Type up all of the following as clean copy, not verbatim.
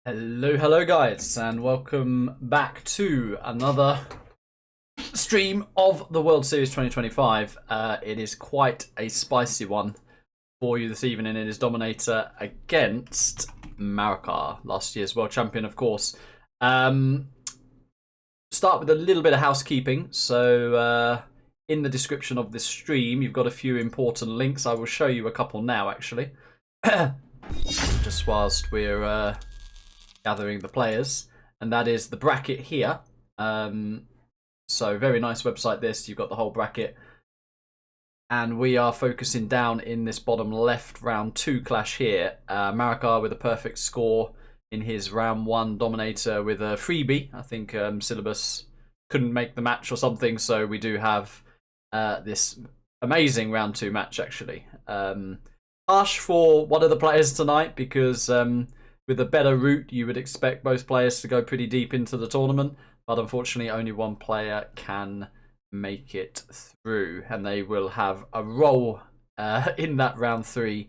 Hello guys, and welcome back to another stream of the World Series 2025. It is quite a spicy one for you this evening. It is DoMiNaToR against Marakar, last year's world champion, of course. Start with a little bit of housekeeping. So in the description of this stream, you've got a few important links. I will show you a couple now, actually. Just whilst we're gathering the players, and that is the bracket here. So very nice website this. You've got the whole bracket, and we are focusing down in this bottom left round 2 clash here. Marakar with a perfect score in his round 1, DoMiNaToR with a freebie. I think Syllabus couldn't make the match or something, so we do have this amazing round 2 match actually. Harsh for one of the players tonight because with a better route, you would expect both players to go pretty deep into the tournament, but unfortunately only one player can make it through, and they will have a role in that round 3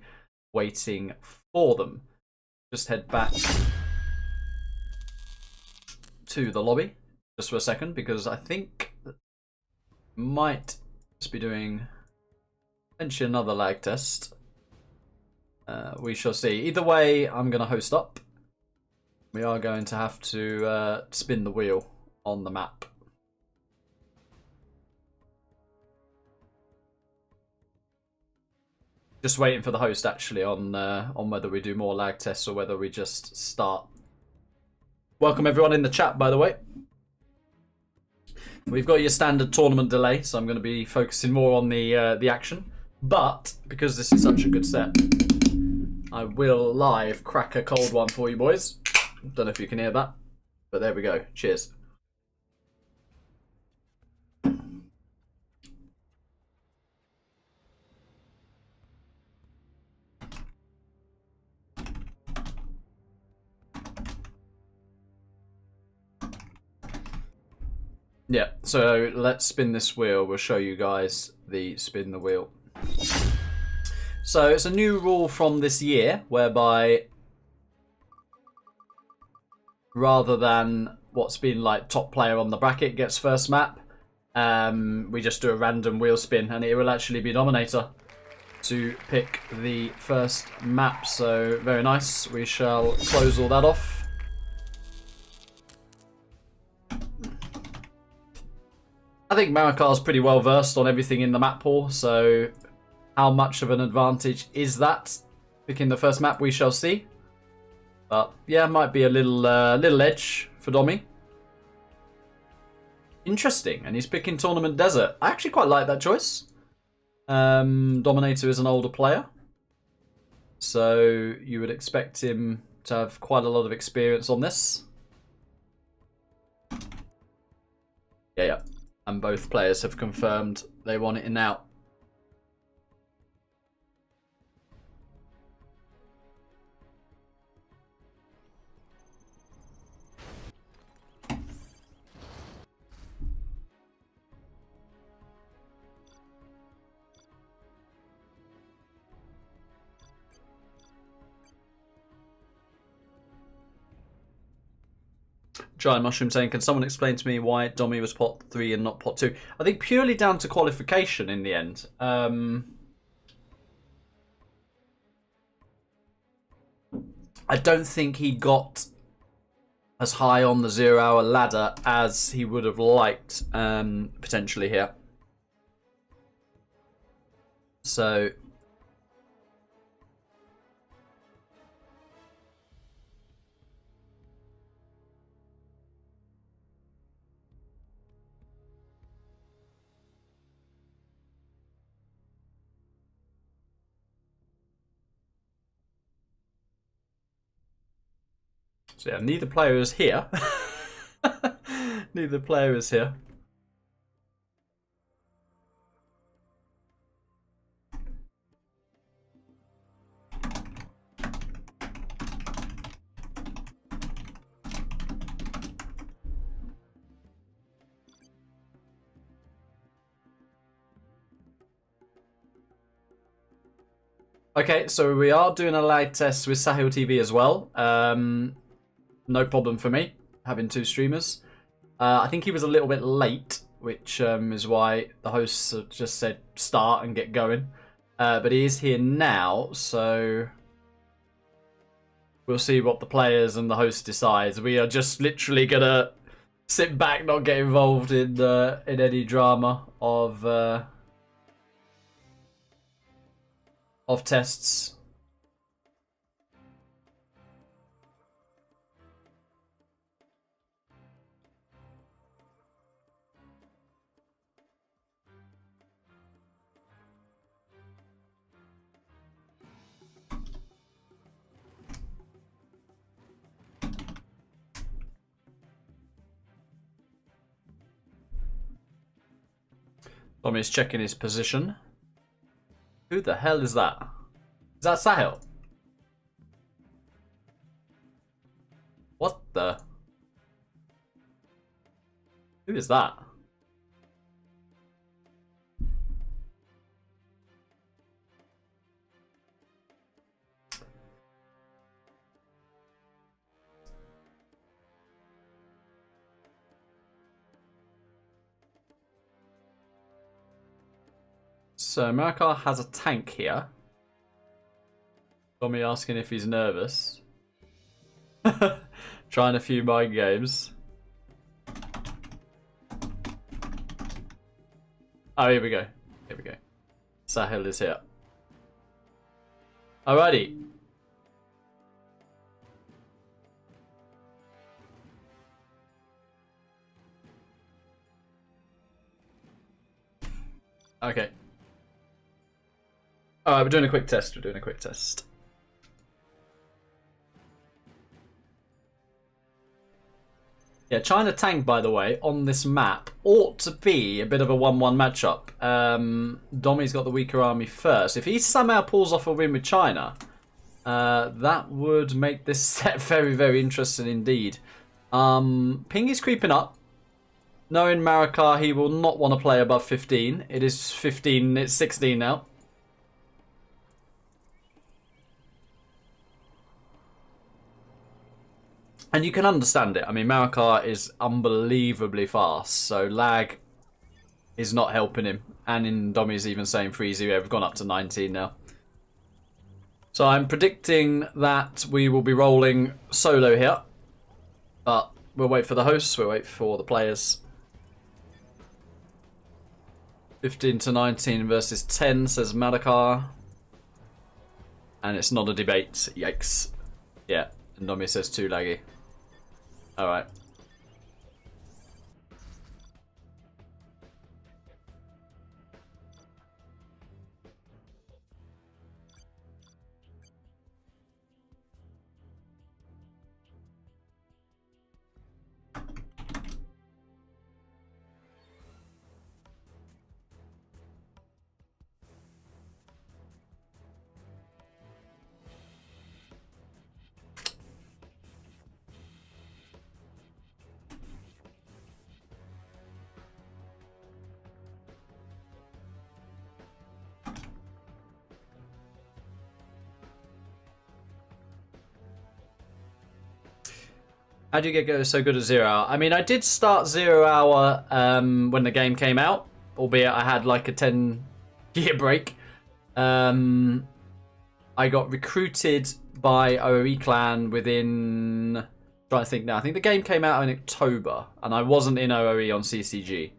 waiting for them. Just head back to the lobby just for a second, because I think might just be doing potentially another lag test. We shall see. Either way, I'm going to host up. We are going to have to spin the wheel on the map. Just waiting for the host actually on whether we do more lag tests or whether we just start. Welcome everyone in the chat, by the way. We've got your standard tournament delay, so I'm going to be focusing more on the action. But because this is such a good set, I will live crack a cold one for you boys. Don't know if you can hear that, but there we go. Cheers. Yeah, so let's spin this wheel. We'll show you guys the spin the wheel. So it's a new rule from this year whereby rather than what's been like top player on the bracket gets first map, we just do a random wheel spin, and it will actually be DoMiNaToR to pick the first map. So very nice. We shall close all that off. I think Marakar's pretty well versed on everything in the map pool, so how much of an advantage is that? Picking the first map, we shall see. But yeah, might be a little edge for Domi. Interesting, and he's picking Tournament Desert. I actually quite like that choice. DoMiNaToR is an older player, so you would expect him to have quite a lot of experience on this. Yeah. And both players have confirmed they want it in now. Giant Mushroom saying, can someone explain to me why Domi was pot 3 and not pot 2? I think purely down to qualification in the end. I don't think he got as high on the 0-hour ladder as he would have liked, potentially here. So yeah, neither player is here. Neither player is here. Okay, so we are doing a lag test with Sahil TV as well. no problem for me, having 2 streamers. I think he was a little bit late, which is why the hosts just said start and get going. But he is here now, so we'll see what the players and the host decides. We are just literally gonna sit back, not get involved in any drama of tests. Tommy's checking his position. Who the hell is that? Is that Sahil? What the? Who is that? So Marakar has a tank here. Tommy asking if he's nervous. Trying a few mind games. Oh, here we go. Here we go. Sahil is here. Alrighty. Okay. Alright, we're doing a quick test. We're doing a quick test. Yeah, China tank, by the way, on this map ought to be a bit of a 1-1 matchup. Domi's got the weaker army first. If he somehow pulls off a win with China, that would make this set very, very interesting indeed. Ping is creeping up. Knowing Marakar, he will not want to play above 15. It is 15, it's 16 now. And you can understand it. I mean, Marakar is unbelievably fast, so lag is not helping him. And in Domi's even saying 3-0, we've gone up to 19 now. So I'm predicting that we will be rolling solo here. But we'll wait for the hosts, we'll wait for the players. 15 to 19 versus 10, says Marakar. And it's not a debate. Yikes. Yeah, and Domi says too laggy. Alright. How do you get so good at 0 hour? I mean, I did start 0 hour when the game came out, albeit I had like a 10-year break. I got recruited by OOE Clan within... I'm trying to think now. I think the game came out in October, and I wasn't in OOE on CCG.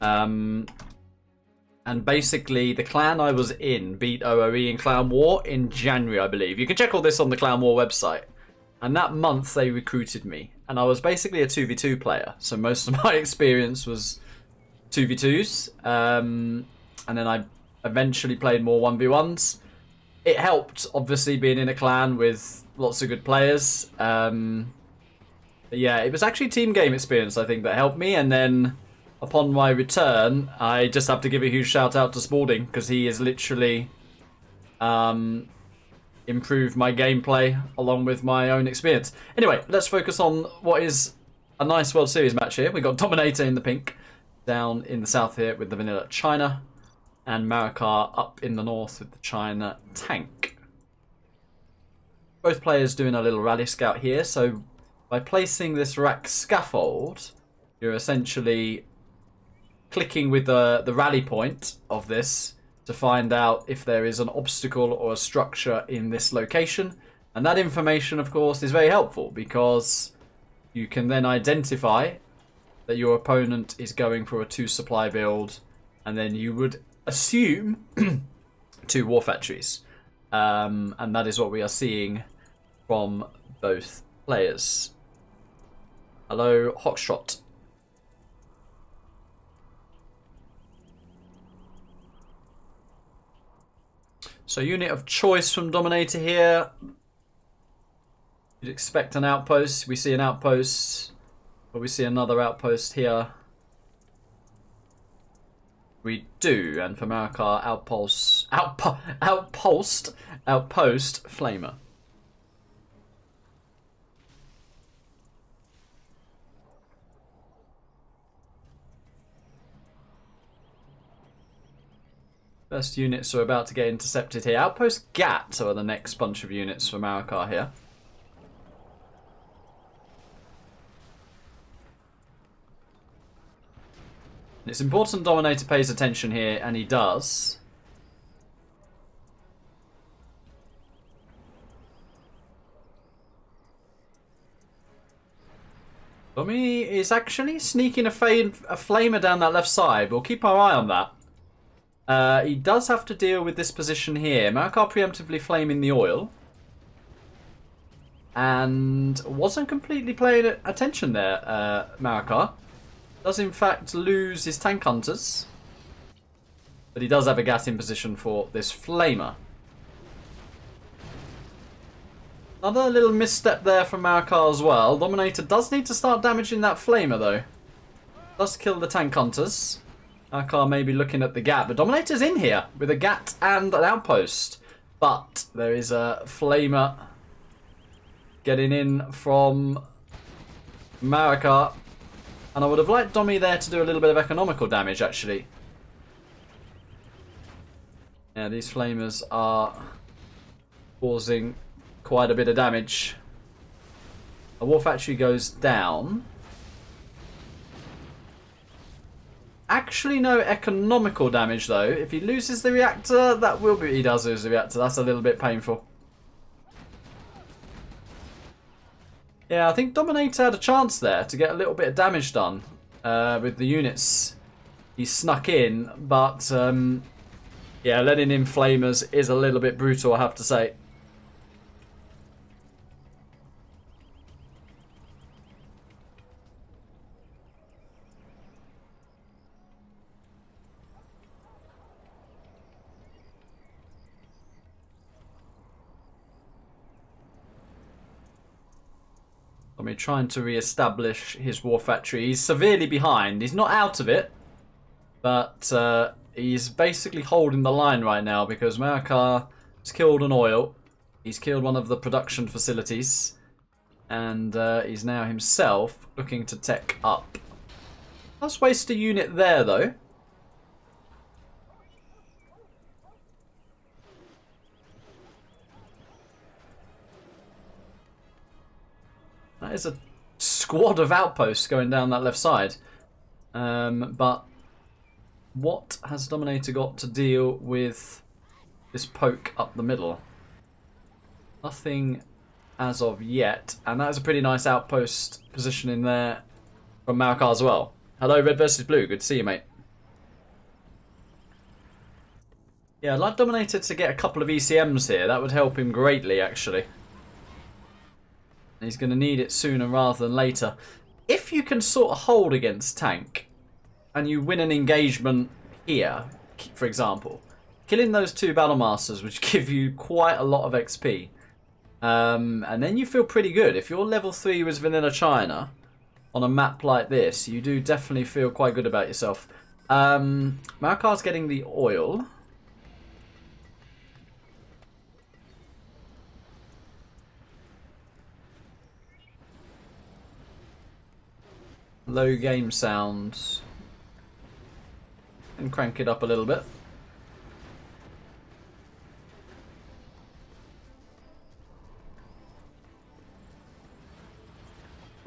And basically, the clan I was in beat OOE in Clan War in January, I believe. You can check all this on the Clan War website. And that month they recruited me. And I was basically a 2v2 player. So most of my experience was 2v2s. And then I eventually played more 1v1s. It helped, obviously, being in a clan with lots of good players. But yeah, it was actually team game experience, I think, that helped me. And then upon my return, I just have to give a huge shout out to Spalding. Because he is literally... improve my gameplay along with my own experience. Anyway, let's focus on what is a nice World Series match here. We've got DoMiNaToR in the pink, down in the south here with the vanilla China, and Marakar up in the north with the China tank. Both players doing a little rally scout here, so by placing this rack scaffold, you're essentially clicking with the rally point of this to find out if there is an obstacle or a structure in this location. And that information, of course, is very helpful because you can then identify that your opponent is going for a 2 supply build, and then you would assume 2 war factories. And that is what we are seeing from both players. Hello, Hawkshot. So unit of choice from Dominator here. You'd expect an outpost. We see an outpost. But we see another outpost here. We do. And for Marakar, outpost Flamer. First units are about to get intercepted here. Outpost Gat are the next bunch of units for Marakar here. It's important Dominator pays attention here, and he does. Domi is actually sneaking a flamer down that left side. We'll keep our eye on that. He does have to deal with this position here. Marakar preemptively flaming the oil. And wasn't completely paying attention there, Marakar. Does in fact lose his tank hunters. But he does have a gas in position for this flamer. Another little misstep there from Marakar as well. Dominator does need to start damaging that flamer though. Does kill the tank hunters. Marakar may be looking at the gap, but Dominator's in here with a gat and an outpost. But there is a flamer getting in from Marakar. And I would have liked Domi there to do a little bit of economical damage, actually. Yeah, these flamers are causing quite a bit of damage. A war factory goes down. Actually, no economical damage, though. If he loses the reactor, that will be... He does lose the reactor. That's a little bit painful. Yeah, I think Dominator had a chance there to get a little bit of damage done with the units he snuck in. But, yeah, letting in flamers is a little bit brutal, I have to say. I mean, trying to re-establish his war factory. He's severely behind. He's not out of it, but he's basically holding the line right now because Marakar has killed an oil. He's killed one of the production facilities, and he's now himself looking to tech up. Let's waste a unit there, though. That is a squad of outposts going down that left side. But what has Dominator got to deal with this poke up the middle? Nothing as of yet. And that is a pretty nice outpost position in there from Marakar as well. Hello, Red versus Blue. Good to see you, mate. Yeah, I'd like Dominator to get a couple of ECMs here. That would help him greatly, actually. He's going to need it sooner rather than later. If you can sort of hold against tank and you win an engagement here, for example, killing those 2 battle masters which give you quite a lot of XP, and then you feel pretty good. If your level 3 was Vanilla China on a map like this, you do definitely feel quite good about yourself. Marakar's getting the oil. Low game sound. And crank it up a little bit.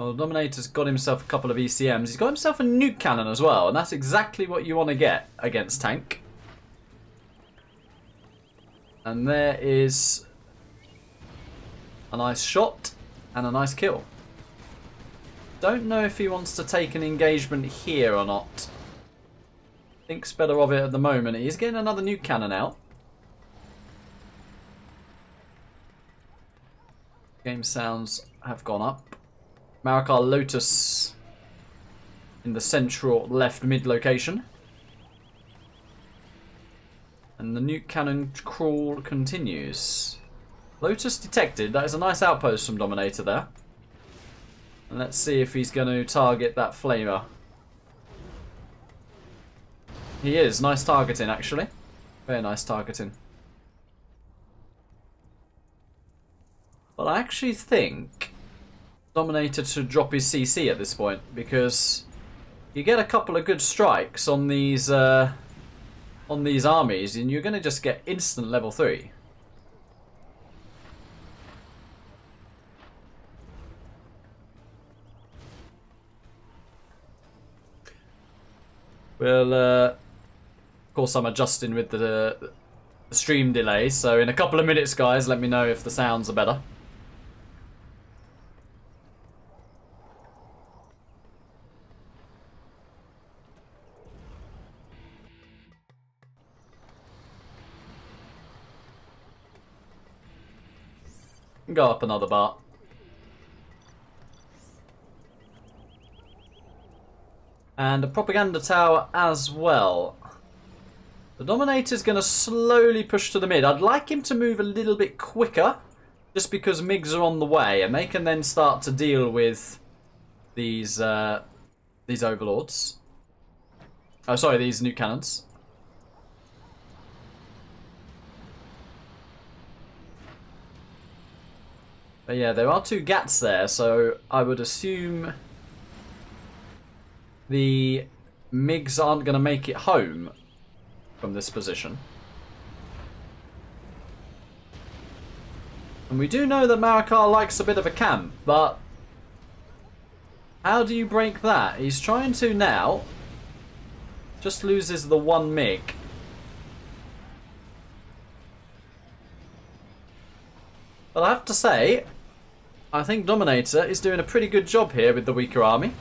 Well, Dominator's got himself a couple of ECMs. He's got himself a nuke cannon as well, and that's exactly what you want to get against tank. And there is a nice shot and a nice kill. Don't know if he wants to take an engagement here or not. Thinks better of it at the moment. He's getting another nuke cannon out. Game sounds have gone up. Marakar Lotus in the central left mid location. And the nuke cannon crawl continues. Lotus detected. That is a nice outpost from Dominator there. And let's see if he's going to target that flamer. He is. Nice targeting, actually. Very nice targeting. But I actually think Dominator should drop his CC at this point, because you get a couple of good strikes on these armies and you're going to just get instant level 3. Well, of course I'm adjusting with the stream delay, so in a couple of minutes, guys, let me know if the sounds are better. Go up another bar. And a propaganda tower as well. The Dominator's going to slowly push to the mid. I'd like him to move a little bit quicker, just because MiGs are on the way, and they can then start to deal with these overlords. Oh, sorry, these nuke cannons. But yeah, there are 2 GATs there, so I would assume the MiGs aren't going to make it home from this position. And we do know that Marakar likes a bit of a camp, but how do you break that? He's trying to now. Just loses the 1 MiG. But I have to say, I think Dominator is doing a pretty good job here with the weaker army.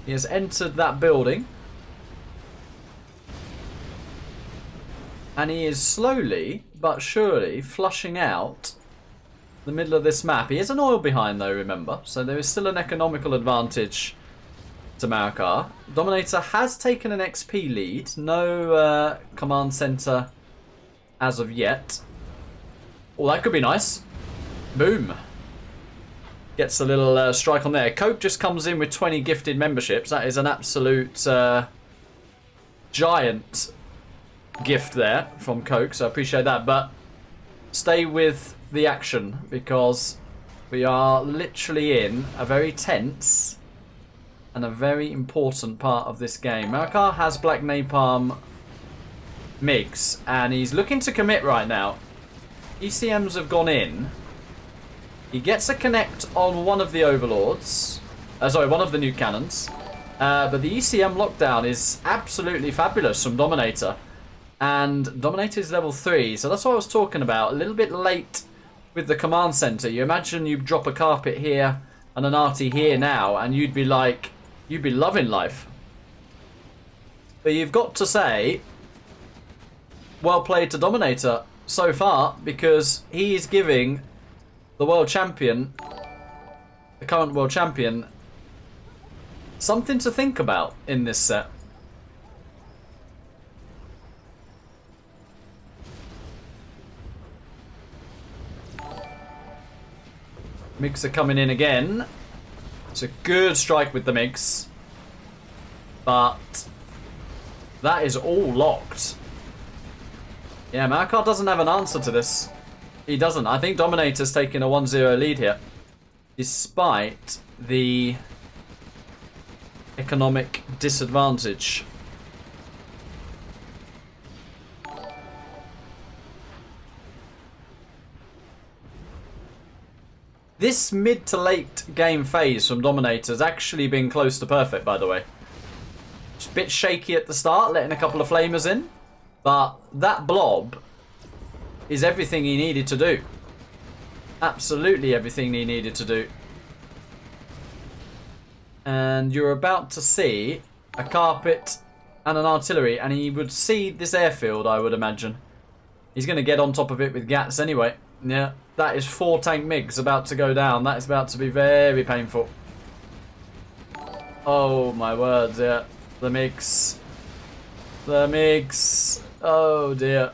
He has entered that building. And he is slowly, but surely, flushing out the middle of this map. He has an oil behind though, remember. So there is still an economical advantage to Marakar. Dominator has taken an XP lead. No command center as of yet. Oh, that could be nice. Boom. Gets a little strike on there. Coke just comes in with 20 gifted memberships. That is an absolute giant gift there from Coke, so I appreciate that. But stay with the action, because we are literally in a very tense and a very important part of this game. Marakar has Black Napalm MiGs, and he's looking to commit right now. ECMs have gone in. He gets a connect on one of the overlords. Sorry, one of the nuke cannons. But the ECM lockdown is absolutely fabulous from Dominator. And Dominator is level 3, so that's what I was talking about. A little bit late with the command center. You imagine you drop a carpet here and an arty here now, and you'd be like, you'd be loving life. But you've got to say, well played to Dominator so far, because he is giving the world champion, the current world champion, something to think about in this set. MiGs are coming in again. It's a good strike with the MiGs. But that is all locked. Yeah, Marakar doesn't have an answer to this. He doesn't. I think Dominator's taking a 1-0 lead here, despite the economic disadvantage. This mid to late game phase from DoMiNaToR's actually been close to perfect, by the way. Just a bit shaky at the start, letting a couple of flamers in. But that blob is everything he needed to do. Absolutely everything he needed to do. And you're about to see a carpet and an artillery, and he would see this airfield, I would imagine. He's going to get on top of it with Gats anyway. Yeah, that is 4 tank MiGs about to go down. That is about to be very painful. Oh my words, yeah. The MiGs. The MiGs. Oh dear.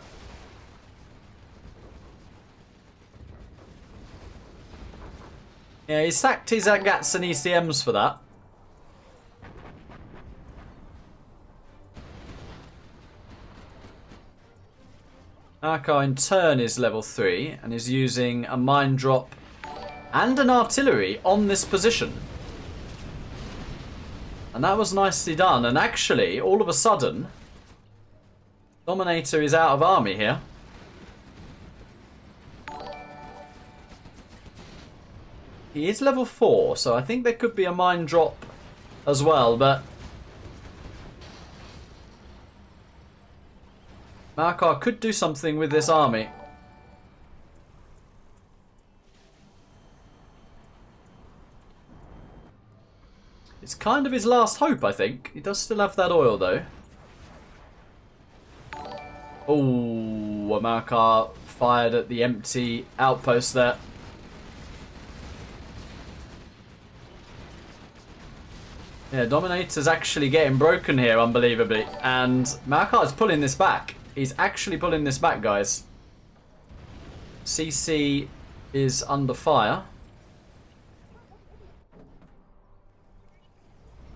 Yeah, he sacked his Gats and ECMs for that. Marakar in turn is level 3 and is using a mine drop and an artillery on this position. And that was nicely done. And actually, all of a sudden, DoMiNaToR is out of army here. He is level 4, so I think there could be a mine drop as well, but Marakar could do something with this army. It's kind of his last hope, I think. He does still have that oil, though. Oh, Marakar fired at the empty outpost there. Yeah, DoMiNaToR's actually getting broken here, unbelievably. And Marakar is pulling this back. He's actually pulling this back, guys. CC is under fire.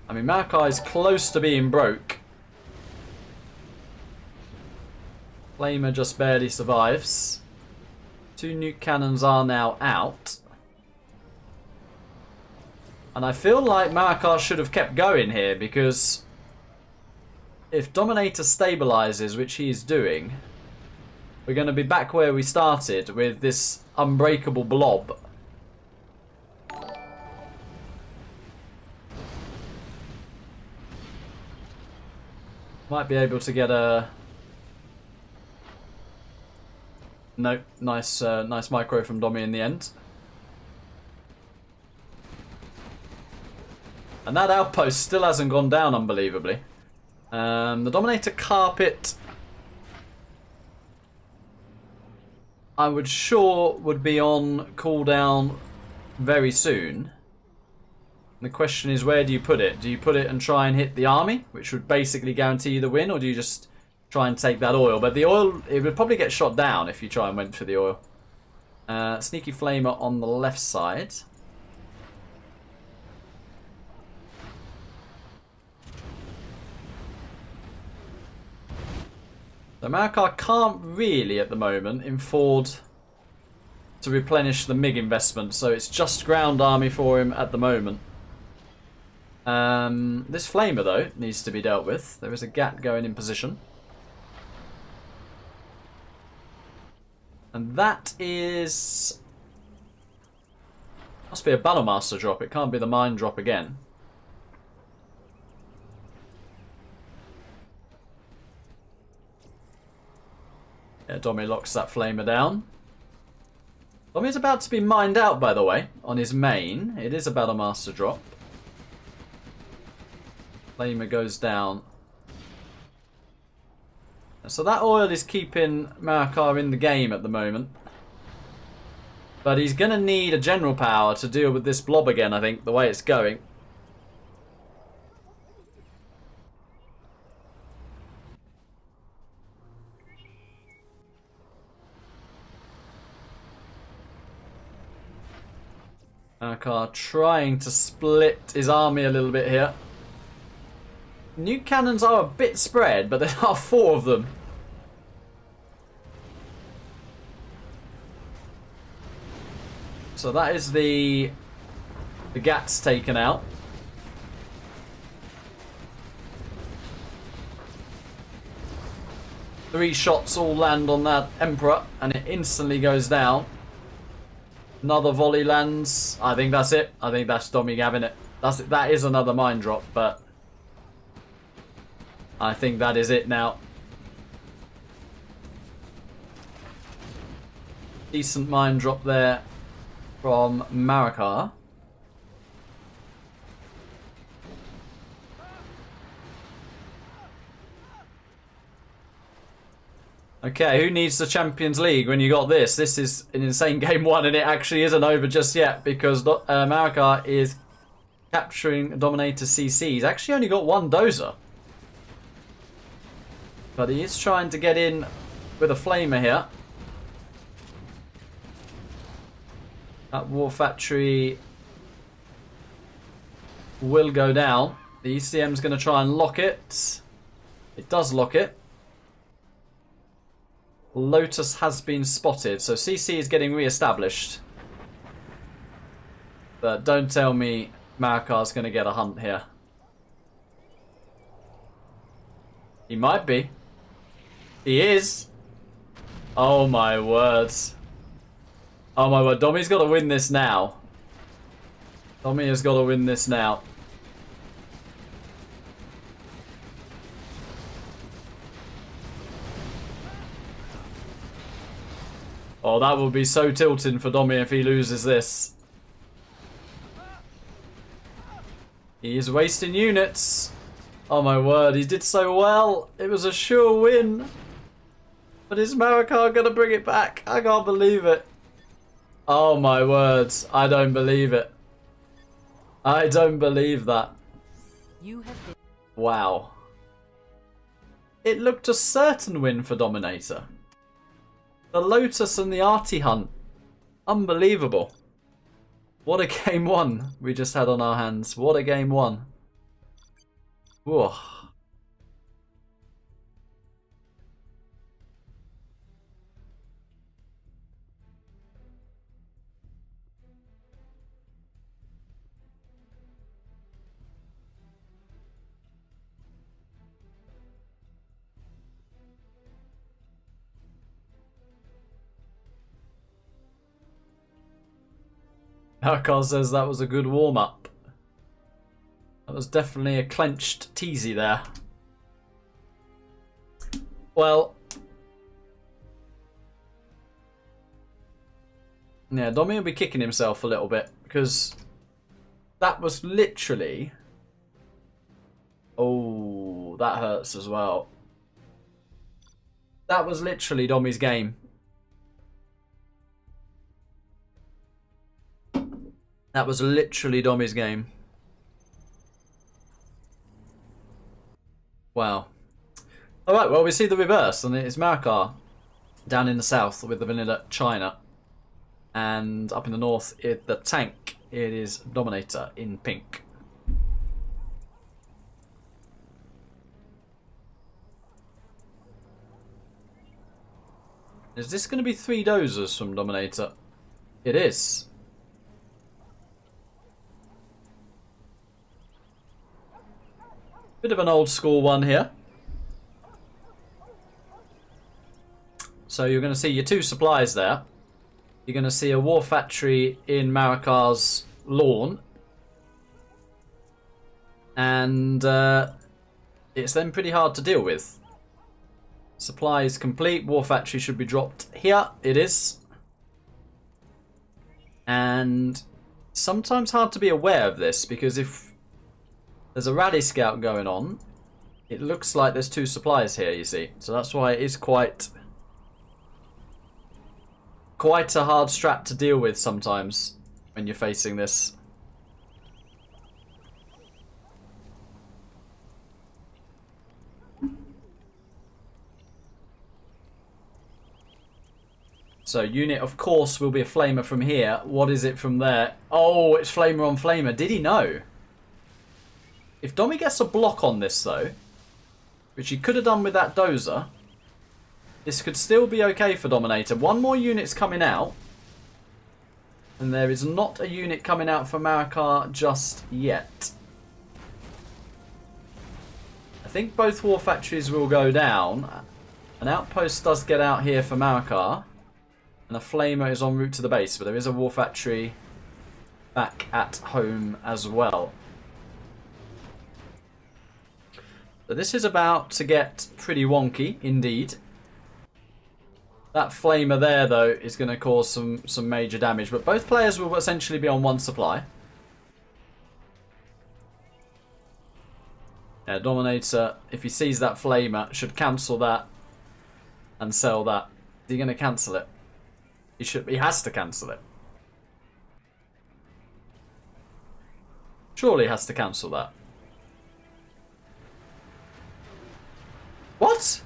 I mean, Marakar is close to being broke. Flamer just barely survives. 2 nuke cannons are now out. And I feel like Marakar should have kept going here, because if DoMiNaToR stabilizes, which he is doing, we're going to be back where we started with this unbreakable blob. Might be able to get a... No, nice micro from Domi in the end. And that outpost still hasn't gone down, unbelievably. The DoMiNaToR carpet, I would be on cooldown very soon. The question is, where do you put it? Do you put it and try and hit the army, which would basically guarantee you the win, or do you just try and take that oil? But the oil, it would probably get shot down if you try and went for the oil. Sneaky flamer on the left side. So Marakar can't really, at the moment, afford to replenish the MiG investment, so it's just ground army for him at the moment. This flamer, though, needs to be dealt with. There is a Gat going in position. And that is... must be a Battlemaster drop. It can't be the mine drop again. Yeah, Domi locks that flamer down. Domi's about to be mined out, by the way, on his main. It is a Battlemaster drop. Flamer goes down. So that oil is keeping Marakar in the game at the moment. But he's going to need a general power to deal with this blob again, I think, the way it's going. Marakar trying to split his army a little bit here. Nuke cannons are a bit spread, but there are 4 of them. So that is the Gats taken out. Three shots all land on that Emperor, and it instantly goes down. Another volley lands. I think that's it. I think that's Domi having it. That's it. That is another mine drop, but I think that is it now. Decent mine drop there from Marakar. Okay, who needs the Champions League when you got this? This is an insane game one, and it actually isn't over just yet because Marakar is capturing Dominator CC. He's actually only got one dozer. But he is trying to get in with a flamer here. That war factory will go down. The ECM's going to try and lock it. It does lock it. Lotus has been spotted, so CC is getting re-established. But don't tell me Marakar's going to get a hunt here. He might be. He is. Oh my words. Oh my word, Domi's got to win this now. Domi has got to win this now. Oh, that would be so tilting for Domi if he loses this. He is wasting units. Oh my word, he did so well. It was a sure win. But is Marakar going to bring it back? I can't believe it. Oh my words, I don't believe it. I don't believe that. Wow. It looked a certain win for Dominator. The Lotus and the Arty Hunt. Unbelievable. What a game one we just had on our hands. What a game one. Whoa. Marakar says that was a good warm-up. That was definitely a clenched teasy there. Well, yeah, Domi will be kicking himself a little bit because that was literally... Oh, that hurts as well. That was literally Domi's game. That was literally Domi's game. Wow. Alright, well, we see the reverse, and it's Marakar down in the south with the vanilla China. And up in the north, the tank, it is Dominator in pink. Is this going to be 3 dozers from Dominator? It is. Bit of an old school one here. So you're going to see your 2 supplies there. You're going to see a war factory in Marakar's lawn. And it's then pretty hard to deal with. Supply is complete. War factory should be dropped here. It is. And sometimes hard to be aware of this because if there's a rally scout going on, it looks like there's 2 supplies here, you see. So that's why it is quite a hard strat to deal with sometimes when you're facing this. So unit, of course, will be a flamer from here. What is it from there? Oh, it's flamer on flamer. Did he know? If Domi gets a block on this, though, which he could have done with that dozer, this could still be okay for Dominator. 1 more unit's coming out. And there is not a unit coming out for Marakar just yet. I think both war factories will go down. An outpost does get out here for Marakar. And a flamer is en route to the base, but there is a war factory back at home as well. So this is about to get pretty wonky indeed. That flamer there, though, is going to cause some major damage. But both players will essentially be on one supply. Yeah, DoMiNaToR, if he sees that flamer, should cancel that and sell that. Is he going to cancel it? He has to cancel it. Surely he has to cancel that. What?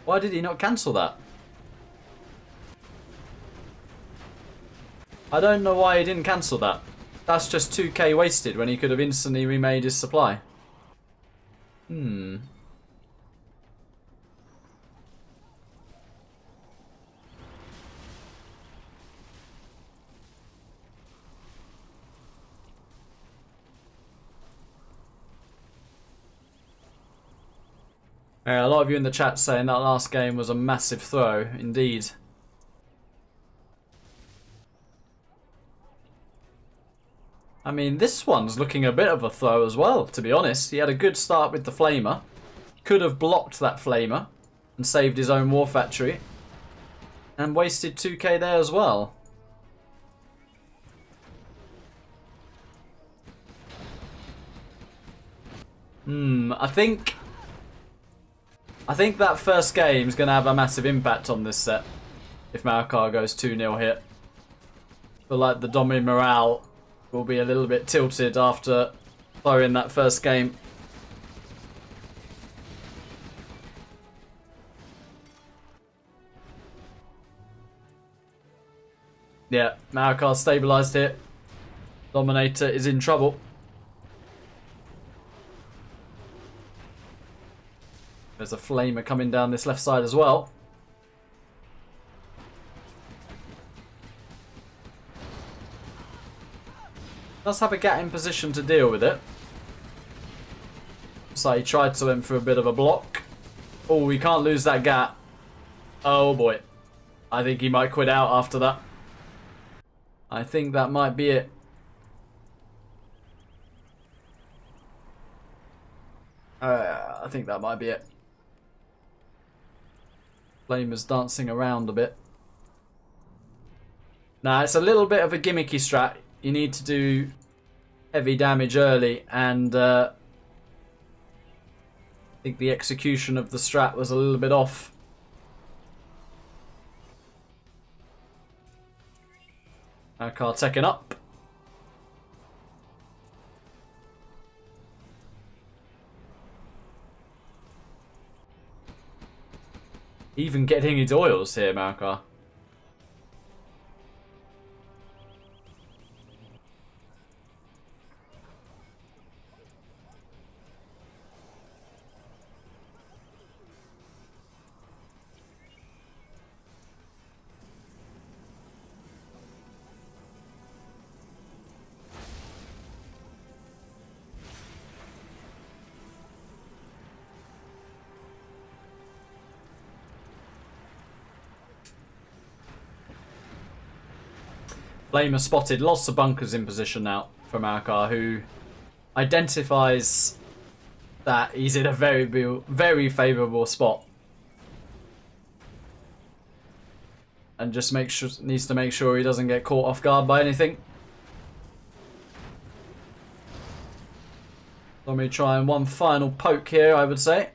Why did he not cancel that? I don't know why he didn't cancel that. That's just 2k wasted when he could have instantly remade his supply. A lot of you in the chat saying that last game was a massive throw, indeed. I mean, this one's looking a bit of a throw as well, to be honest. He had a good start with the flamer. Could have blocked that flamer and saved his own war factory. And wasted 2k there as well. I think that first game is going to have a massive impact on this set. If Marakar goes 2-0 here. I feel like the Domi morale will be a little bit tilted after throwing that first game. Yeah, Marakar stabilised here. DoMiNaToR is in trouble. There's a flamer coming down this left side as well. Does have a Gat in position to deal with it. So he tried to went for a bit of a block. Oh, we can't lose that Gat. Oh boy. I think he might quit out after that. I think that might be it. I think that might be it. Flamer's dancing around a bit. Now, it's a little bit of a gimmicky strat. You need to do heavy damage early, and I think the execution of the strat was a little bit off. Marakar taking up. Even getting his oils here, Marakar. Flamer spotted lots of bunkers in position now for Marakar, who identifies that he's in a very favourable spot. And just needs to make sure he doesn't get caught off guard by anything. Let me try and one final poke here, I would say.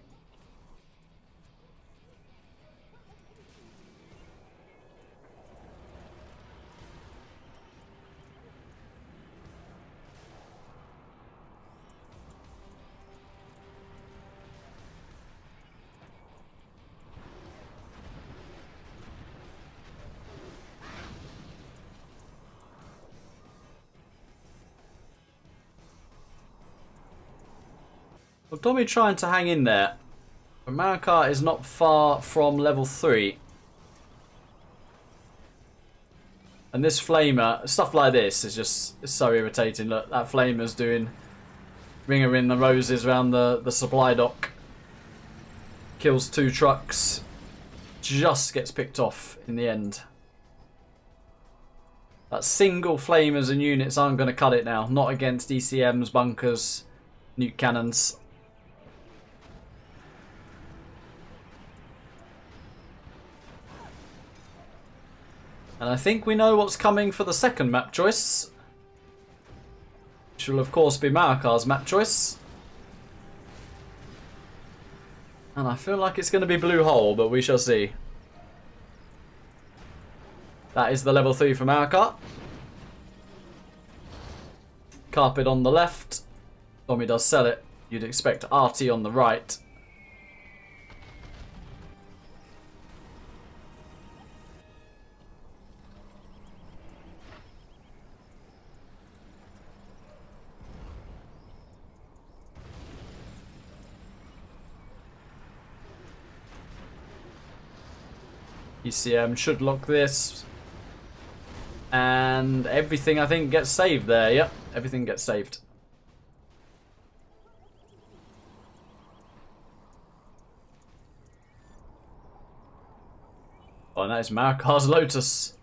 Well, Domi trying to hang in there. But Marakar is not far from level 3. And this flamer, stuff like this is just so irritating. Look, that flamer's doing ringer in the roses around the supply dock. Kills 2 trucks. just gets picked off in the end. That single flamers and units aren't going to cut it now. Not against ECMs, bunkers, nuke cannons. And I think we know what's coming for the second map choice. Which will of course be Marakar's map choice. And I feel like it's going to be Blue Hole, but we shall see. That is the level 3 for Marakar. Carpet on the left. Domi does sell it. You'd expect RT on the right. ECM should lock this. And everything, I think, gets saved there. Yep, everything gets saved. Oh, and that is Marakar's Lotus.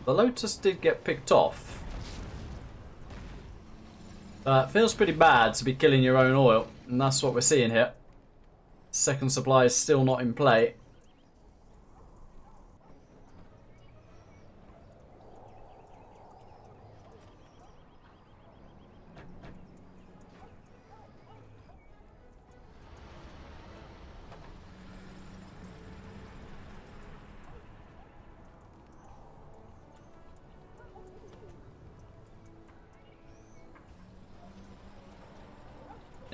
The Lotus did get picked off. It feels pretty bad to be killing your own oil, and that's what we're seeing here. Second supply is still not in play.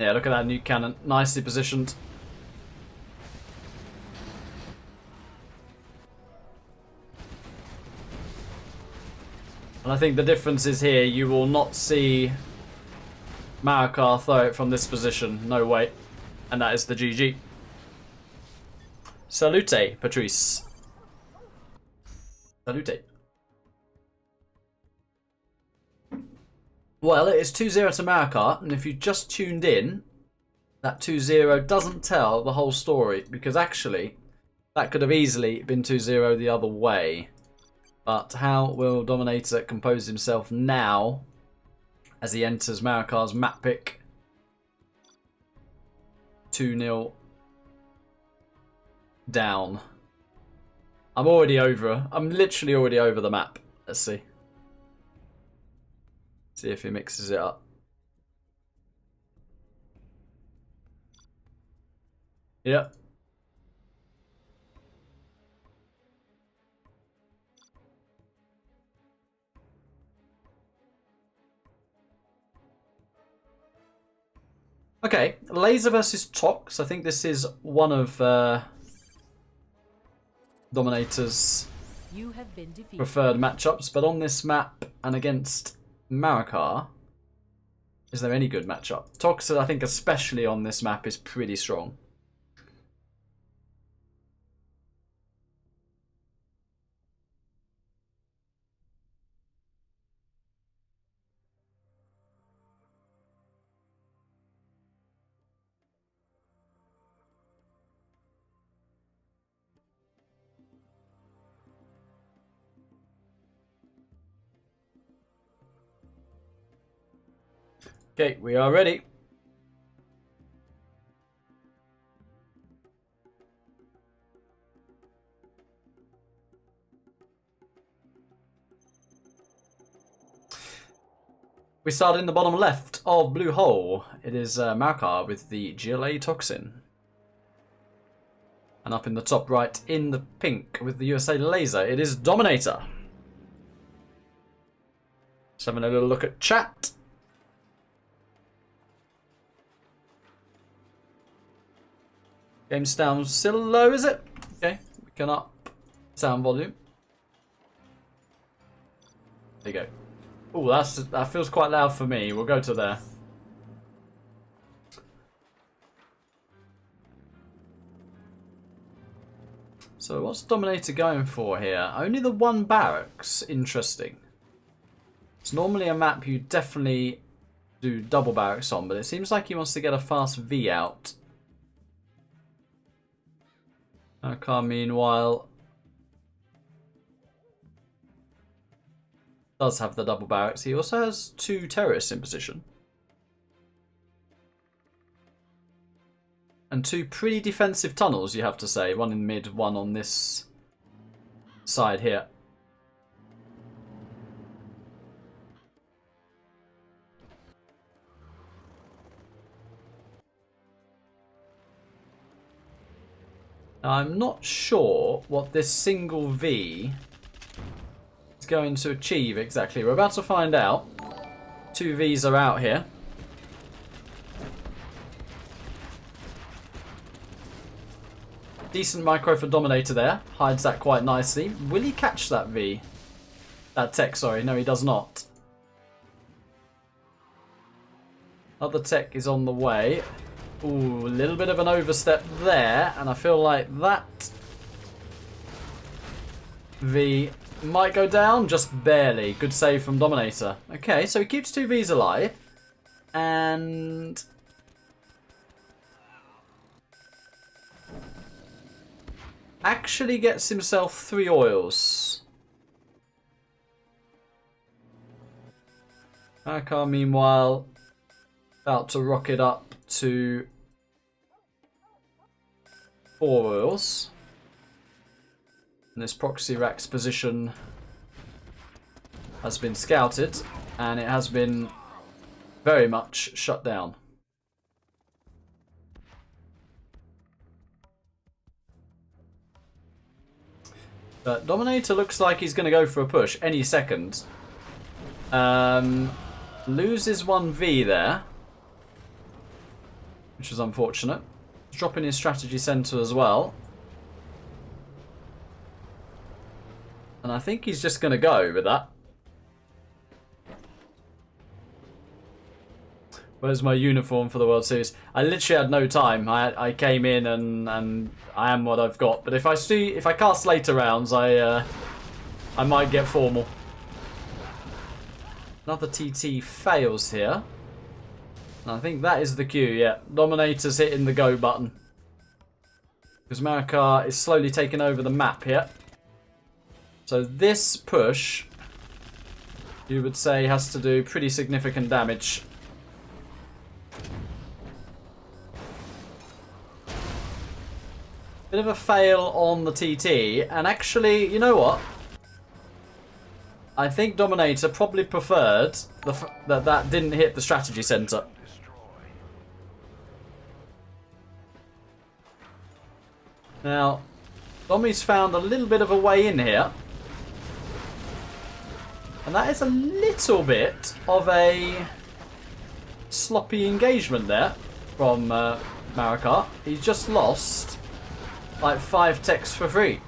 Yeah, look at that nuke cannon. Nicely positioned. And I think the difference is here, you will not see Marakar throw it from this position. No way. And that is the GG. Salute, Patrice. Salute. Well, it is 2-0 to Marakar, and if you just tuned in, that 2-0 doesn't tell the whole story, because actually, that could have easily been 2-0 the other way. But how will DoMiNaToR compose himself now as he enters Marakar's map pick? 2-0 down. I'm literally already over the map. Let's see. See if he mixes it up. Yep. Okay, Laser versus Tox. I think this is one of DoMiNaToR's preferred matchups, but on this map and against Marakar, is there any good matchup? Tox, I think, especially on this map, is pretty strong. Okay, we are ready. We start in the bottom left of Blue Hole. It is Marakar with the GLA Toxin. And up in the top right in the pink with the USA Laser, it is DoMiNaToR. Just having a little look at chat. Game sound still low, is it? Okay, we can up sound volume. There you go. Oh, that feels quite loud for me. We'll go to there. So what's Dominator going for here? Only the one barracks. Interesting. It's normally a map you definitely do double barracks on, but it seems like he wants to get a fast V out. Marakar, meanwhile, does have the double barracks. He also has 2 terrorists in position. And 2 pretty defensive tunnels, you have to say. One in mid, one on this side here. Now, I'm not sure what this single V is going to achieve exactly. We're about to find out. 2 Vs are out here. Decent micro for Dominator there. Hides that quite nicely. Will he catch that V? That tech, sorry. No, he does not. Other tech is on the way. Ooh, a little bit of an overstep there. And I feel like that V might go down. Just barely. Good save from Dominator. Okay, so he keeps 2 Vs alive. And actually gets himself 3 oils. Marakar, meanwhile, about to rocket up to 4 oils. And this proxy rack's position has been scouted, and it has been very much shut down. But Dominator looks like he's going to go for a push any second. Loses 1 V there, which is unfortunate. Dropping his strategy center as well. And I think he's just going to go with that. Where's my uniform for the World Series? I literally had no time. I came in and I am what I've got. But if I cast later rounds, I might get formal. Another TT fails here. And I think that is the cue, yeah. Dominator's hitting the go button. Because Marakar is slowly taking over the map here. So this push, you would say, has to do pretty significant damage. Bit of a fail on the TT, and actually, you know what? I think Dominator probably preferred that didn't hit the strategy center. Now, Domi's found a little bit of a way in here. And that is a little bit of a sloppy engagement there from Marakar. He's just lost like 5 techs for free.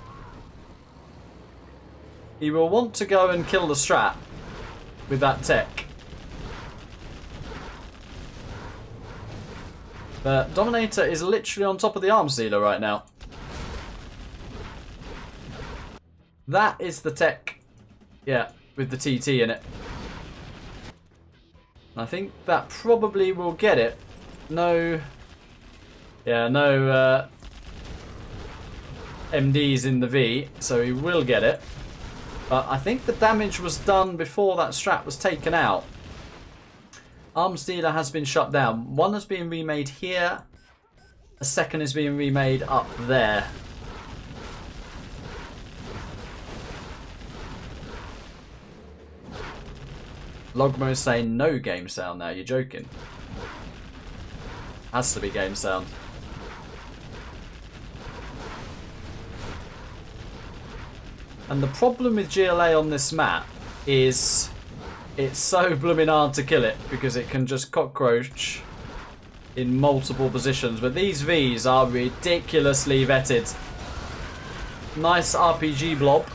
He will want to go and kill the strat with that tech. But Dominator is literally on top of the arms dealer right now. That is the tech, yeah, with the TT in it. I think that probably will get it. No, yeah, no MDs in the V, so he will get it. But I think the damage was done before that strat was taken out. Arms dealer has been shut down. One has been remade here. A second is being remade up there. Logmo is saying no game sound now. You're joking. Has to be game sound. And the problem with GLA on this map is it's so blooming hard to kill it because it can just cockroach in multiple positions. But these Vs are ridiculously vetted. Nice RPG blob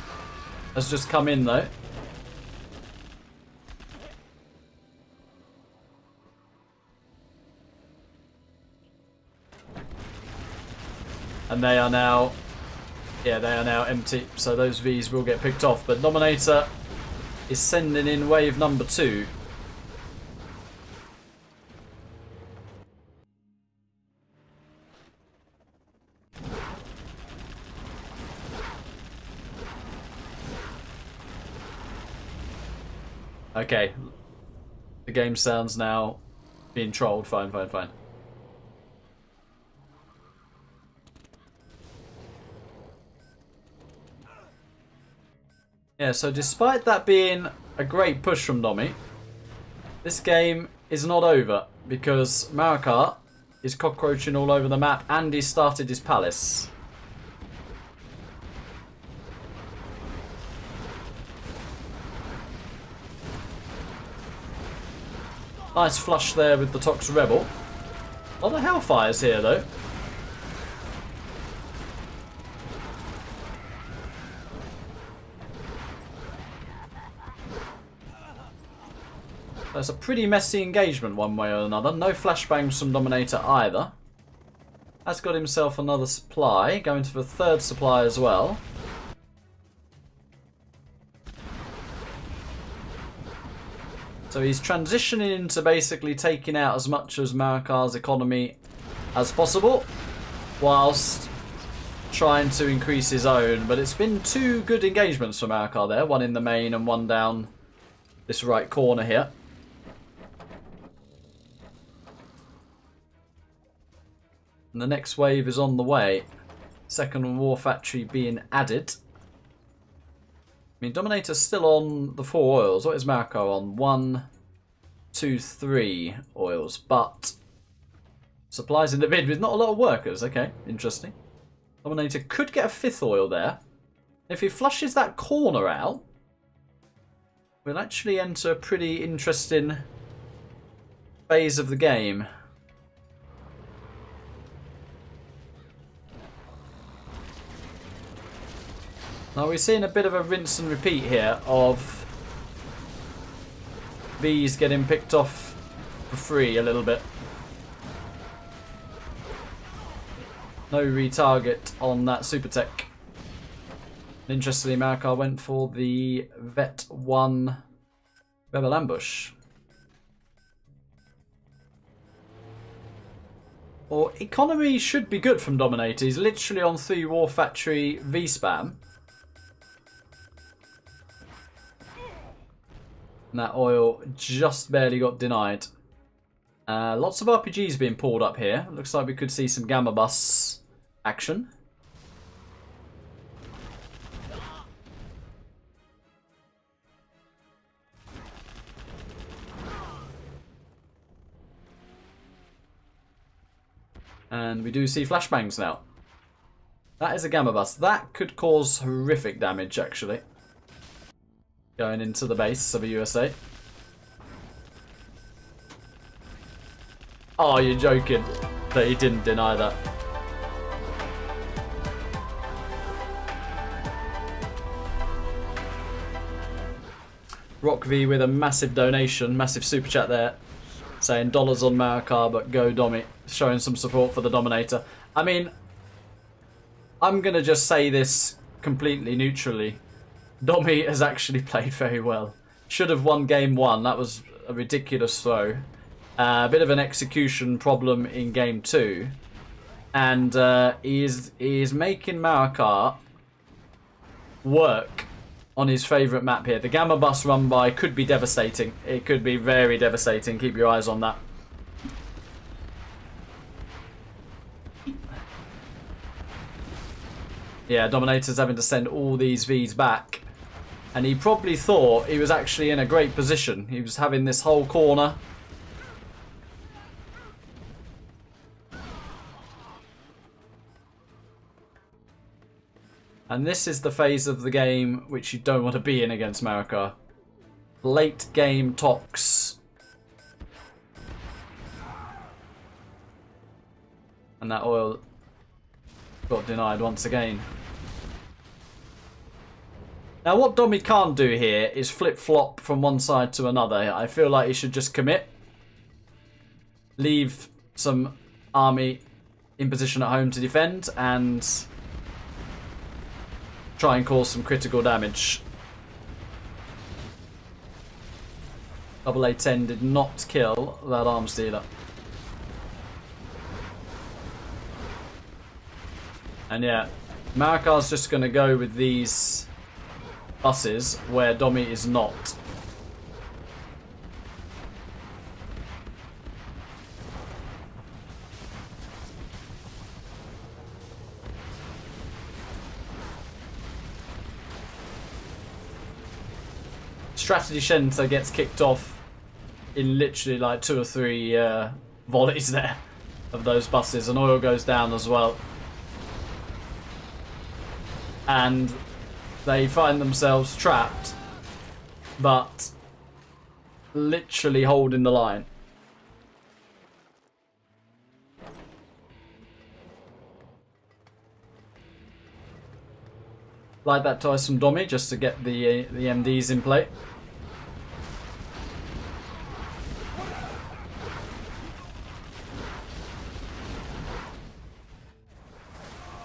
has just come in though. And they are now, yeah, they are now empty. So those Vs will get picked off. But DoMiNaToR is sending in wave number 2. Okay. The game sounds now being trolled. Fine, fine, fine. Yeah, so despite that being a great push from Domi, this game is not over because Marakar is cockroaching all over the map and he started his palace. Nice flush there with the Tox Rebel. A lot of Hellfires here though. That's a pretty messy engagement one way or another. No flashbangs from DoMiNaToR either. Has got himself another supply. Going to the third supply as well. So he's transitioning into basically taking out as much as Marakar's economy as possible. Whilst trying to increase his own. But it's been 2 good engagements for Marakar there. One in the main and one down this right corner here. And the next wave is on the way. Second war factory being added. I mean, DoMiNaToR's still on the 4 oils. What is Marakar on? 1, 2, 3 oils. But supplies in the bid with not a lot of workers. Okay, interesting. DoMiNaToR could get a 5th oil there. If he flushes that corner out, we'll actually enter a pretty interesting phase of the game. Now we're seeing a bit of a rinse and repeat here of V's getting picked off for free a little bit. No retarget on that super tech. Interestingly, Marakar went for the Vet 1 Rebel Ambush. Or economy should be good from DoMiNaToR. He's literally on 3 War Factory V spam. And that oil just barely got denied. Lots of RPGs being pulled up here. Looks like we could see some Gamma Bus action. And we do see flashbangs now. That is a Gamma Bus. That could cause horrific damage, actually. Going into the base of the USA. Oh, you're joking that he didn't deny that. Rock V with a massive donation, massive super chat there. Saying dollars on Marakar, but go Domi. Showing some support for the DoMiNaToR. I mean, I'm going to just say this completely neutrally. Domi has actually played very well. Should have won game 1. That was a ridiculous throw. A bit of an execution problem in game 2. And he is making Marakar work on his favourite map here. The Gamma Bus run by could be devastating. It could be very devastating. Keep your eyes on that. Yeah, DoMiNaToR's having to send all these Vs back. And he probably thought he was actually in a great position. He was having this whole corner. And this is the phase of the game which you don't want to be in against Marakar. Late game Tox. And that oil got denied once again. Now what Domi can't do here is flip-flop from one side to another. I feel like he should just commit. Leave some army in position at home to defend and try and cause some critical damage. AA-10 did not kill that arms dealer. And yeah, Marakar's just going to go with these buses where Domi is not. Strategy Center gets kicked off in literally like 2 or 3 volleys there of those buses, and oil goes down as well. And they find themselves trapped, but literally holding the line. Like that ties from Domi just to get the MDs in play.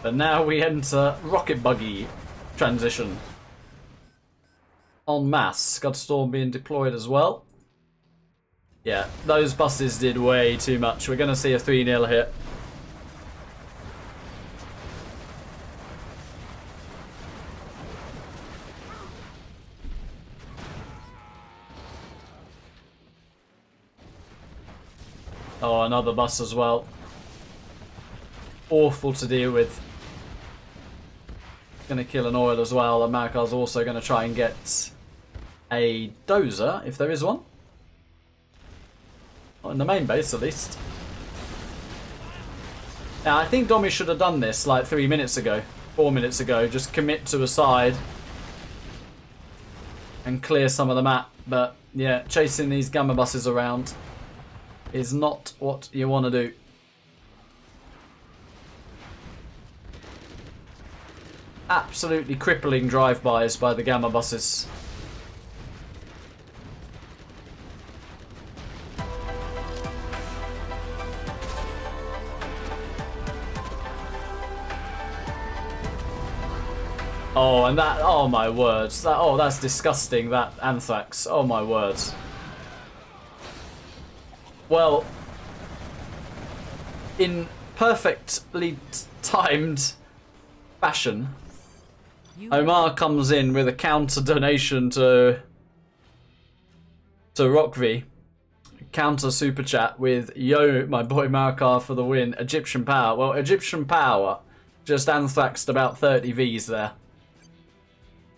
But now we enter rocket buggy transition. En masse. Scudstorm being deployed as well. Yeah, those buses did way too much. We're going to see a 3-0 hit. Oh, another bus as well. Awful to deal with. Gonna kill an oil as well, and Marakar's also gonna try and get a dozer, if there is one. Not in the main base, at least. Now, I think Domi should have done this like 3 minutes ago, 4 minutes ago. Just commit to a side and clear some of the map. But yeah, chasing these gamma buses around is not what you want to do. Absolutely crippling drive-bys by the gamma buses. Oh, and that, oh my words. That, oh, that's disgusting, that anthrax. Oh my words. Well, in perfectly timed fashion, Omar comes in with a counter donation to Rockv. Counter super chat with, yo, my boy Marakar for the win. Egyptian power. Well, Egyptian power just anthraxed about 30 Vs there.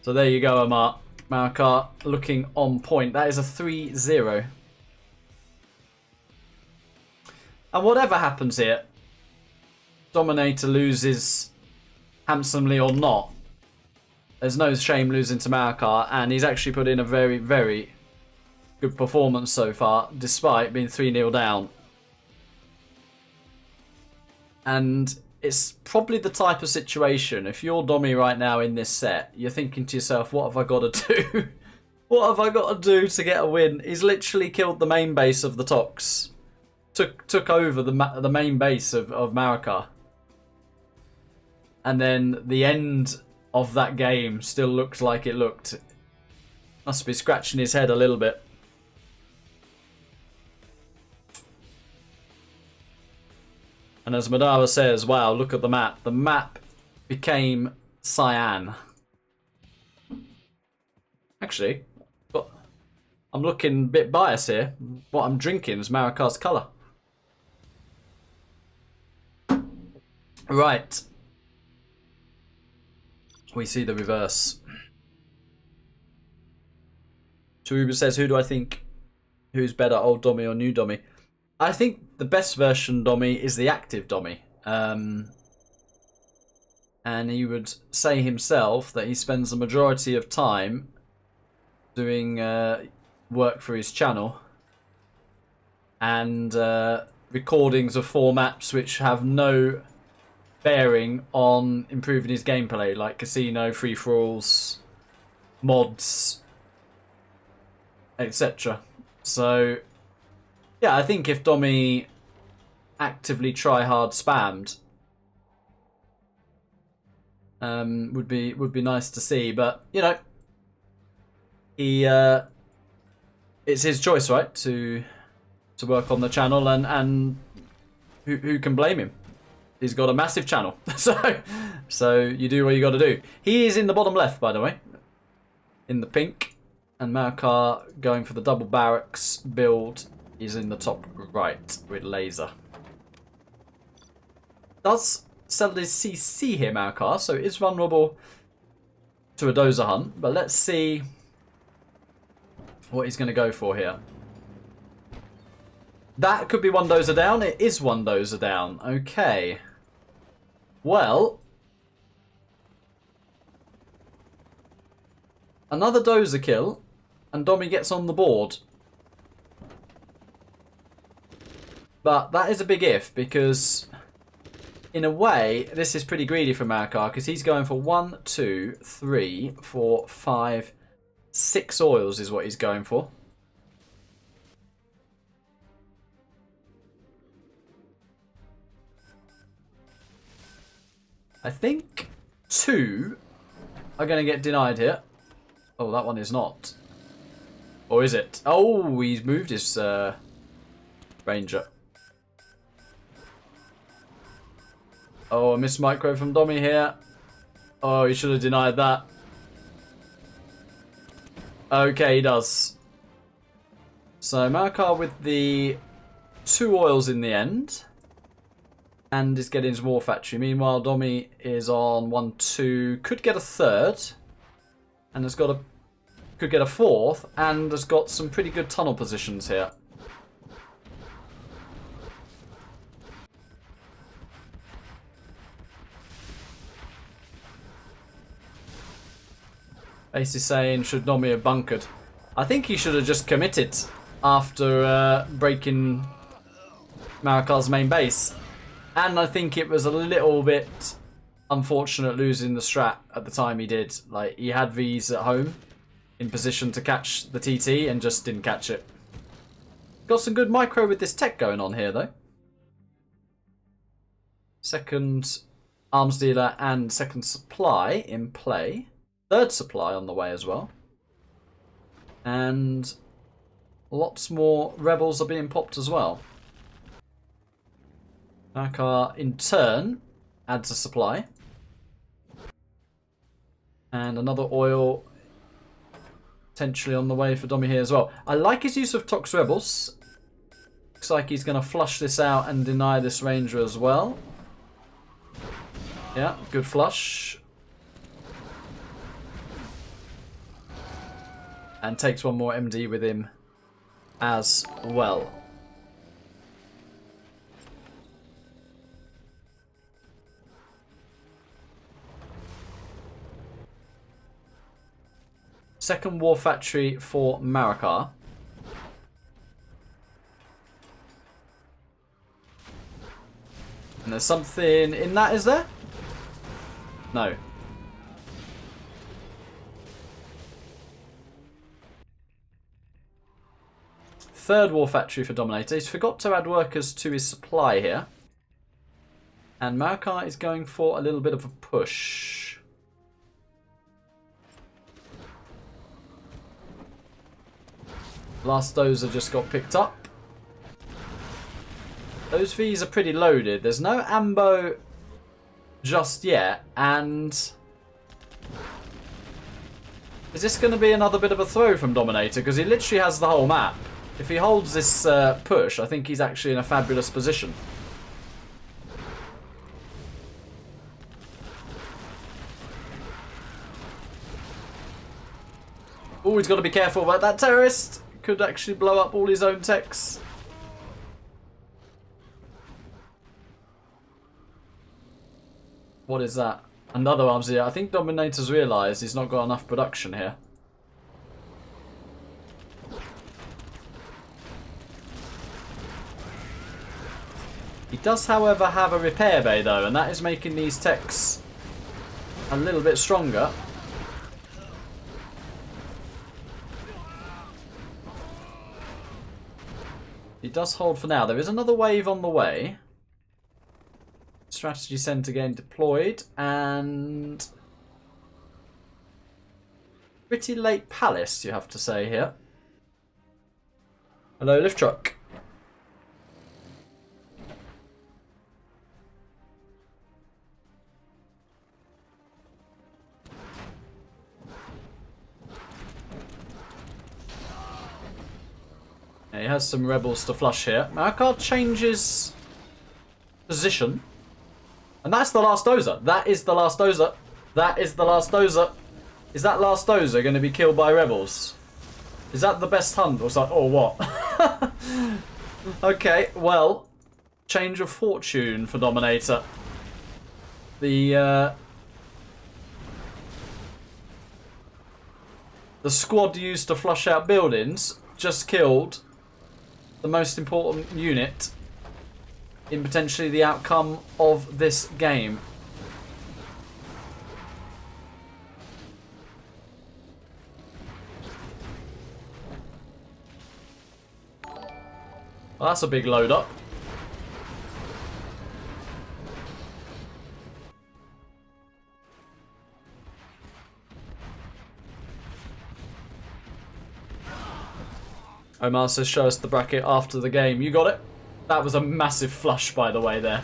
So there you go, Omar. Marakar looking on point. That is a 3-0. And whatever happens here, DoMiNaToR loses handsomely or not, there's no shame losing to Marakar, and he's actually put in a very, very good performance so far, despite being 3-0 down. And it's probably the type of situation, if you're Domi right now in this set, you're thinking to yourself, what have I got to do? What have I got to do to get a win? He's literally killed the main base of the Tox. Took over the main base of Marakar. And then the end of that game still looked like it looked. Must be scratching his head a little bit. And as Madara says, wow, look at the map. The map became cyan. Actually, but I'm looking a bit biased here. What I'm drinking is Marakar's colour. Right. We see the reverse. Taruba says, who do I think? Who's better, old Domi or new Domi? I think the best version Domi is the active Domi. And he would say himself that he spends the majority of time doing work for his channel. And recordings of 4 maps which have no bearing on improving his gameplay, like casino, free-for-alls, mods, etc. So, yeah, I think if Domi actively try-hard spammed, would be nice to see. But, you know, he it's his choice, right, to work on the channel, and who can blame him? He's got a massive channel, so you do what you got to do. He is in the bottom left, by the way, in the pink, and Marakar going for the double barracks build is in the top right with laser. Does sell his CC here, Marakar, so it is vulnerable to a dozer hunt, but let's see what he's going to go for here. That could be one dozer down. It is one dozer down. Okay. Well, another dozer kill, and Domi gets on the board. But that is a big if, because in a way, this is pretty greedy for Marakar, because he's going for 1, 2, 3, 4, 5, 6 oils is what he's going for. I think 2 are going to get denied here. Oh, that one is not. Or is it? Oh, he's moved his ranger. Oh, a missed micro from Domi here. Oh, he should have denied that. Okay, he does. So Marakar with the 2 oils in the end. And is getting his war factory. Meanwhile, Domi is on 1, 2. Could get a 3rd. And has got a... Could get a 4th. And has got some pretty good tunnel positions here. Ace is saying, should Domi have bunkered? I think he should have just committed after breaking Marakar's main base. And I think it was a little bit unfortunate losing the strat at the time he did. Like, he had Vs at home in position to catch the TT and just didn't catch it. Got some good micro with this tech going on here, though. Second arms dealer and second supply in play. 3rd supply on the way as well. And lots more rebels are being popped as well. Marakar, in turn, adds a supply. And another oil potentially on the way for Domi here as well. I like his use of Tox Rebels. Looks like he's going to flush this out and deny this Ranger as well. Yeah, good flush. And takes one more MD with him as well. Second war factory for Marakar. And there's something in that, is there? No. Third war factory for Dominator. He's forgot to add workers to his supply here. And Marakar is going for a little bit of a push. Last dozer just got picked up. Those Vs are pretty loaded. There's no ambo just yet. And is this going to be another bit of a throw from Dominator? Because he literally has the whole map. If he holds this push, I think he's actually in a fabulous position. Oh, he's got to be careful about that terrorist. Could actually blow up all his own techs. What is that? Another arms here. I think Dominator's realised he's not got enough production here. He does, however, have a repair bay, though, and that is making these techs a little bit stronger. He does hold for now. There is another wave on the way. Strategy Centre again deployed, and pretty late palace, you have to say here. Hello, lift truck. Yeah, he has some rebels to flush here. Marakar changes position. And that's the last dozer. That is the last dozer. That is the last dozer. Is that last dozer going to be killed by rebels? Is that the best hunt or what? Okay, well, change of fortune for DoMiNaToR. The squad used to flush out buildings just killed the most important unit in potentially the outcome of this game. Well, that's a big load up. Omar says show us the bracket after the game. You got it? That was a massive flush, by the way, there.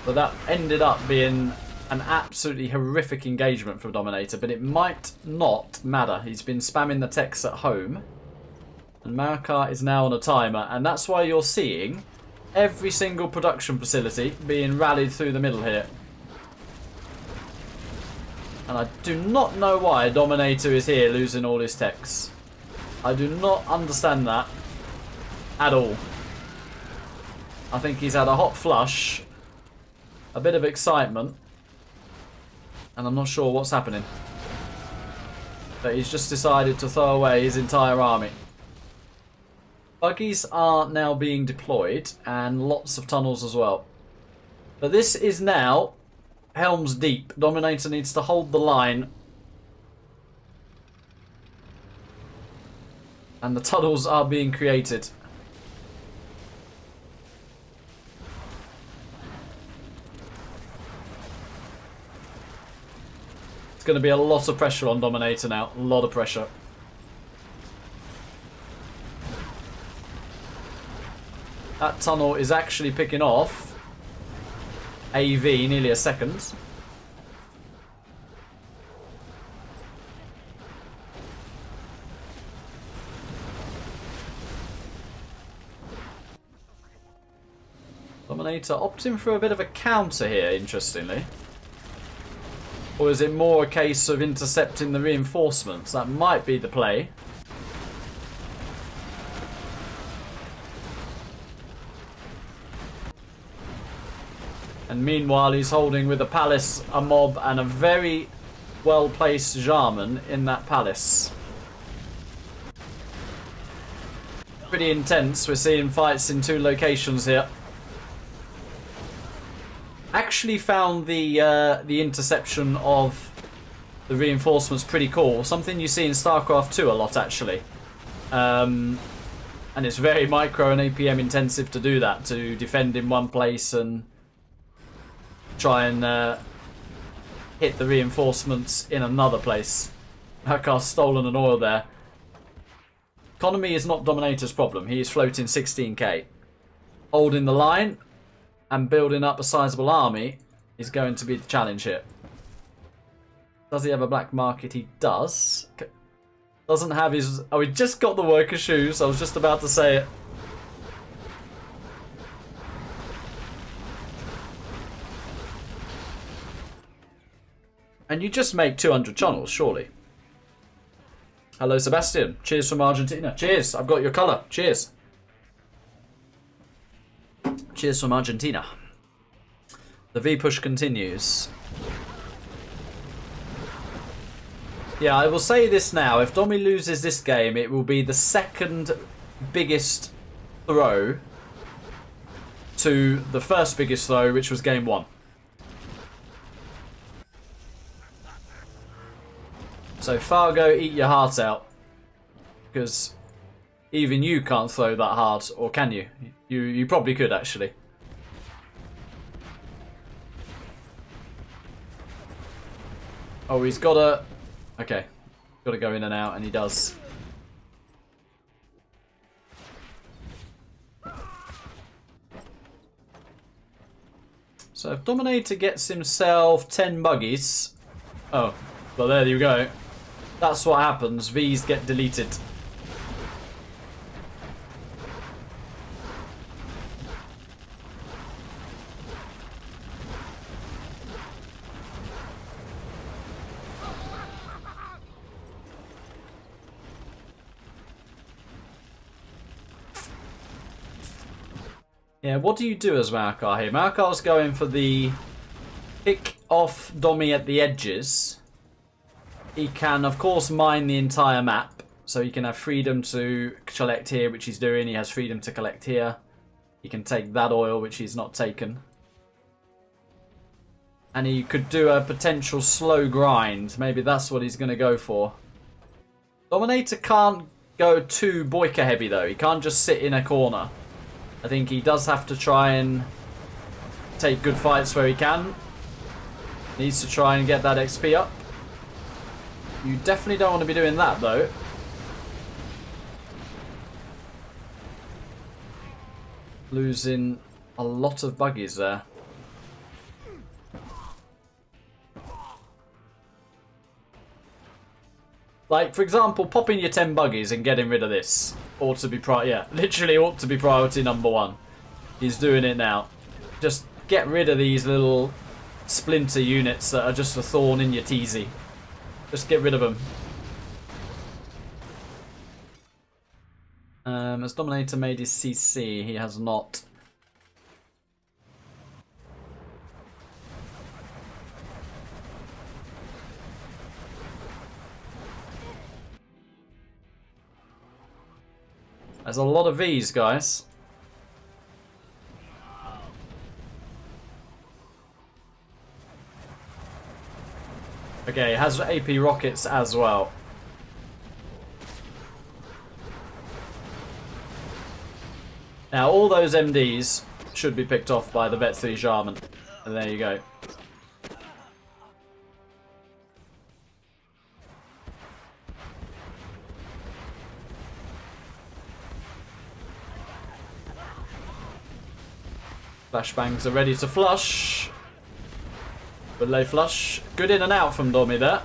But that ended up being an absolutely horrific engagement for DoMiNaToR, but it might not matter. He's been spamming the techs at home. And Marakar is now on a timer, and that's why you're seeing every single production facility being rallied through the middle here. And I do not know why DoMiNaToR is here losing all his techs. I do not understand that at all. I think he's had a hot flush, a bit of excitement, and I'm not sure what's happening. But he's just decided to throw away his entire army. Buggies are now being deployed, and lots of tunnels as well. But this is now Helm's Deep. DoMiNaToR needs to hold the line. And the tunnels are being created. It's going to be a lot of pressure on DoMiNaToR now. A lot of pressure. That tunnel is actually picking off AV nearly a second. DoMiNaToR opting for a bit of a counter here, interestingly. Or is it more a case of intercepting the reinforcements? That might be the play. And meanwhile, he's holding with a palace, a mob, and a very well-placed Jarman in that palace. Pretty intense. We're seeing fights in two locations here. Actually found the interception of the reinforcements pretty cool. Something you see in StarCraft 2 a lot, actually. And it's very micro and APM intensive to do that, to defend in one place and try and hit the reinforcements in another place. Marakar's stolen an oil there. Economy is not DoMiNaToR's problem. He is floating 16k. Holding the line and building up a sizable army is going to be the challenge here. Does he have a black market? He does. Doesn't have his... Oh, he just got the worker shoes. I was just about to say it. And you just make 200 channels, surely. Hello, Sebastian. Cheers from Argentina. Cheers. I've got your colour. Cheers. Cheers from Argentina. The V push continues. Yeah, I will say this now. If Domi loses this game, it will be the second biggest throw to the first biggest throw, which was game 1. So Fargo, eat your heart out. Because even you can't throw that hard, or can you? You probably could, actually. Oh, he's got to... Okay. Got to go in and out, and he does. So if DoMiNaToR gets himself 10 buggies... Oh, well there you go. That's what happens. Vs get deleted. Yeah, what do you do as Marakar here? Marakar's going for the pick off Domi at the edges. He can, of course, mine the entire map. So he can have freedom to collect here, which he's doing. He has freedom to collect here. He can take that oil, which he's not taken. And he could do a potential slow grind. Maybe that's what he's going to go for. DoMiNaToR can't go too Boyka heavy, though. He can't just sit in a corner. I think he does have to try and take good fights where he can. Needs to try and get that XP up. You definitely don't want to be doing that, though. Losing a lot of buggies there. Like, for example, popping your 10 buggies and getting rid of this ought to be literally ought to be priority number 1. He's doing it now. Just get rid of these little splinter units that are just a thorn in your TZ. Just get rid of them. Has DoMiNaToR made his CC? He has not. There's a lot of Vs, guys. Okay, it has AP rockets as well. Now, all those MDs should be picked off by the Vet 3 Jarman. And there you go. Flashbangs are ready to flush. Relay flush. Good in and out from Domi there.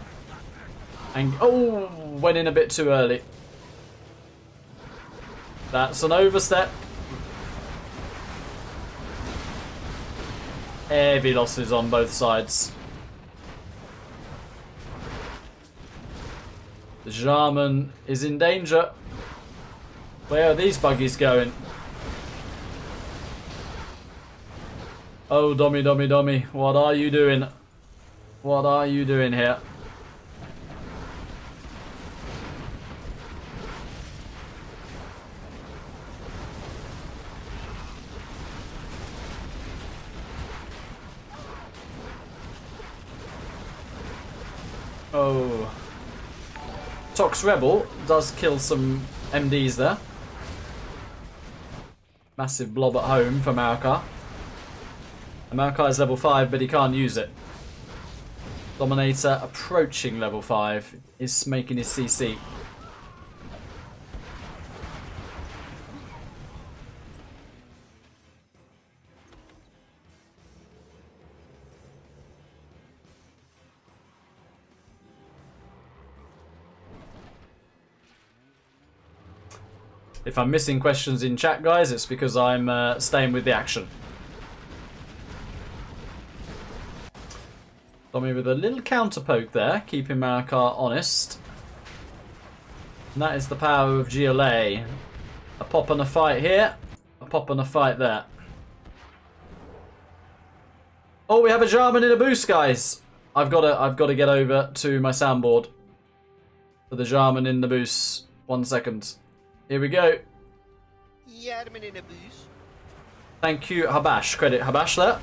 And oh, went in a bit too early. That's an overstep. Heavy losses on both sides. The Jarman is in danger. Where are these buggies going? Oh, Domi, what are you doing? What are you doing here? Oh. Tox Rebel does kill some MDs there. Massive blob at home for Marakar. Marakar is level 5, but he can't use it. DoMiNaToR approaching level 5 is making his CC. If I'm missing questions in chat, guys, it's because I'm staying with the action. Domi with a little counter poke there, keeping Marakar honest. And that is the power of GLA. A pop and a fight here, a pop and a fight there. Oh, we have a Jarman in a boost, guys. I've got to get over to my soundboard. for the Jarman in the boost. 1 second. Here we go. Jarman in the boost. Thank you, Habash. Credit Habash there.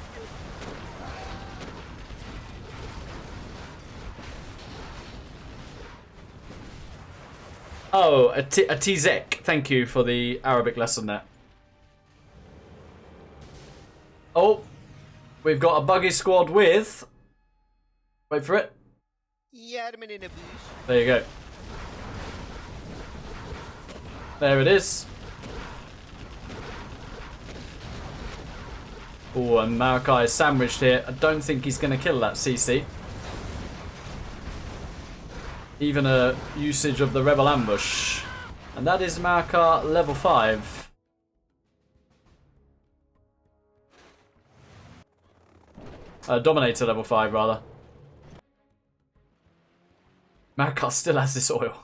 Oh, a Tizek. Thank you for the Arabic lesson there. Oh, we've got a buggy squad with... Wait for it. Jarman in the boost. There you go. There it is. Oh, and Marakar is sandwiched here. I don't think he's going to kill that CC. Even a usage of the Rebel Ambush. And that is Marakar level 5. Dominator level 5, rather. Marakar still has this oil.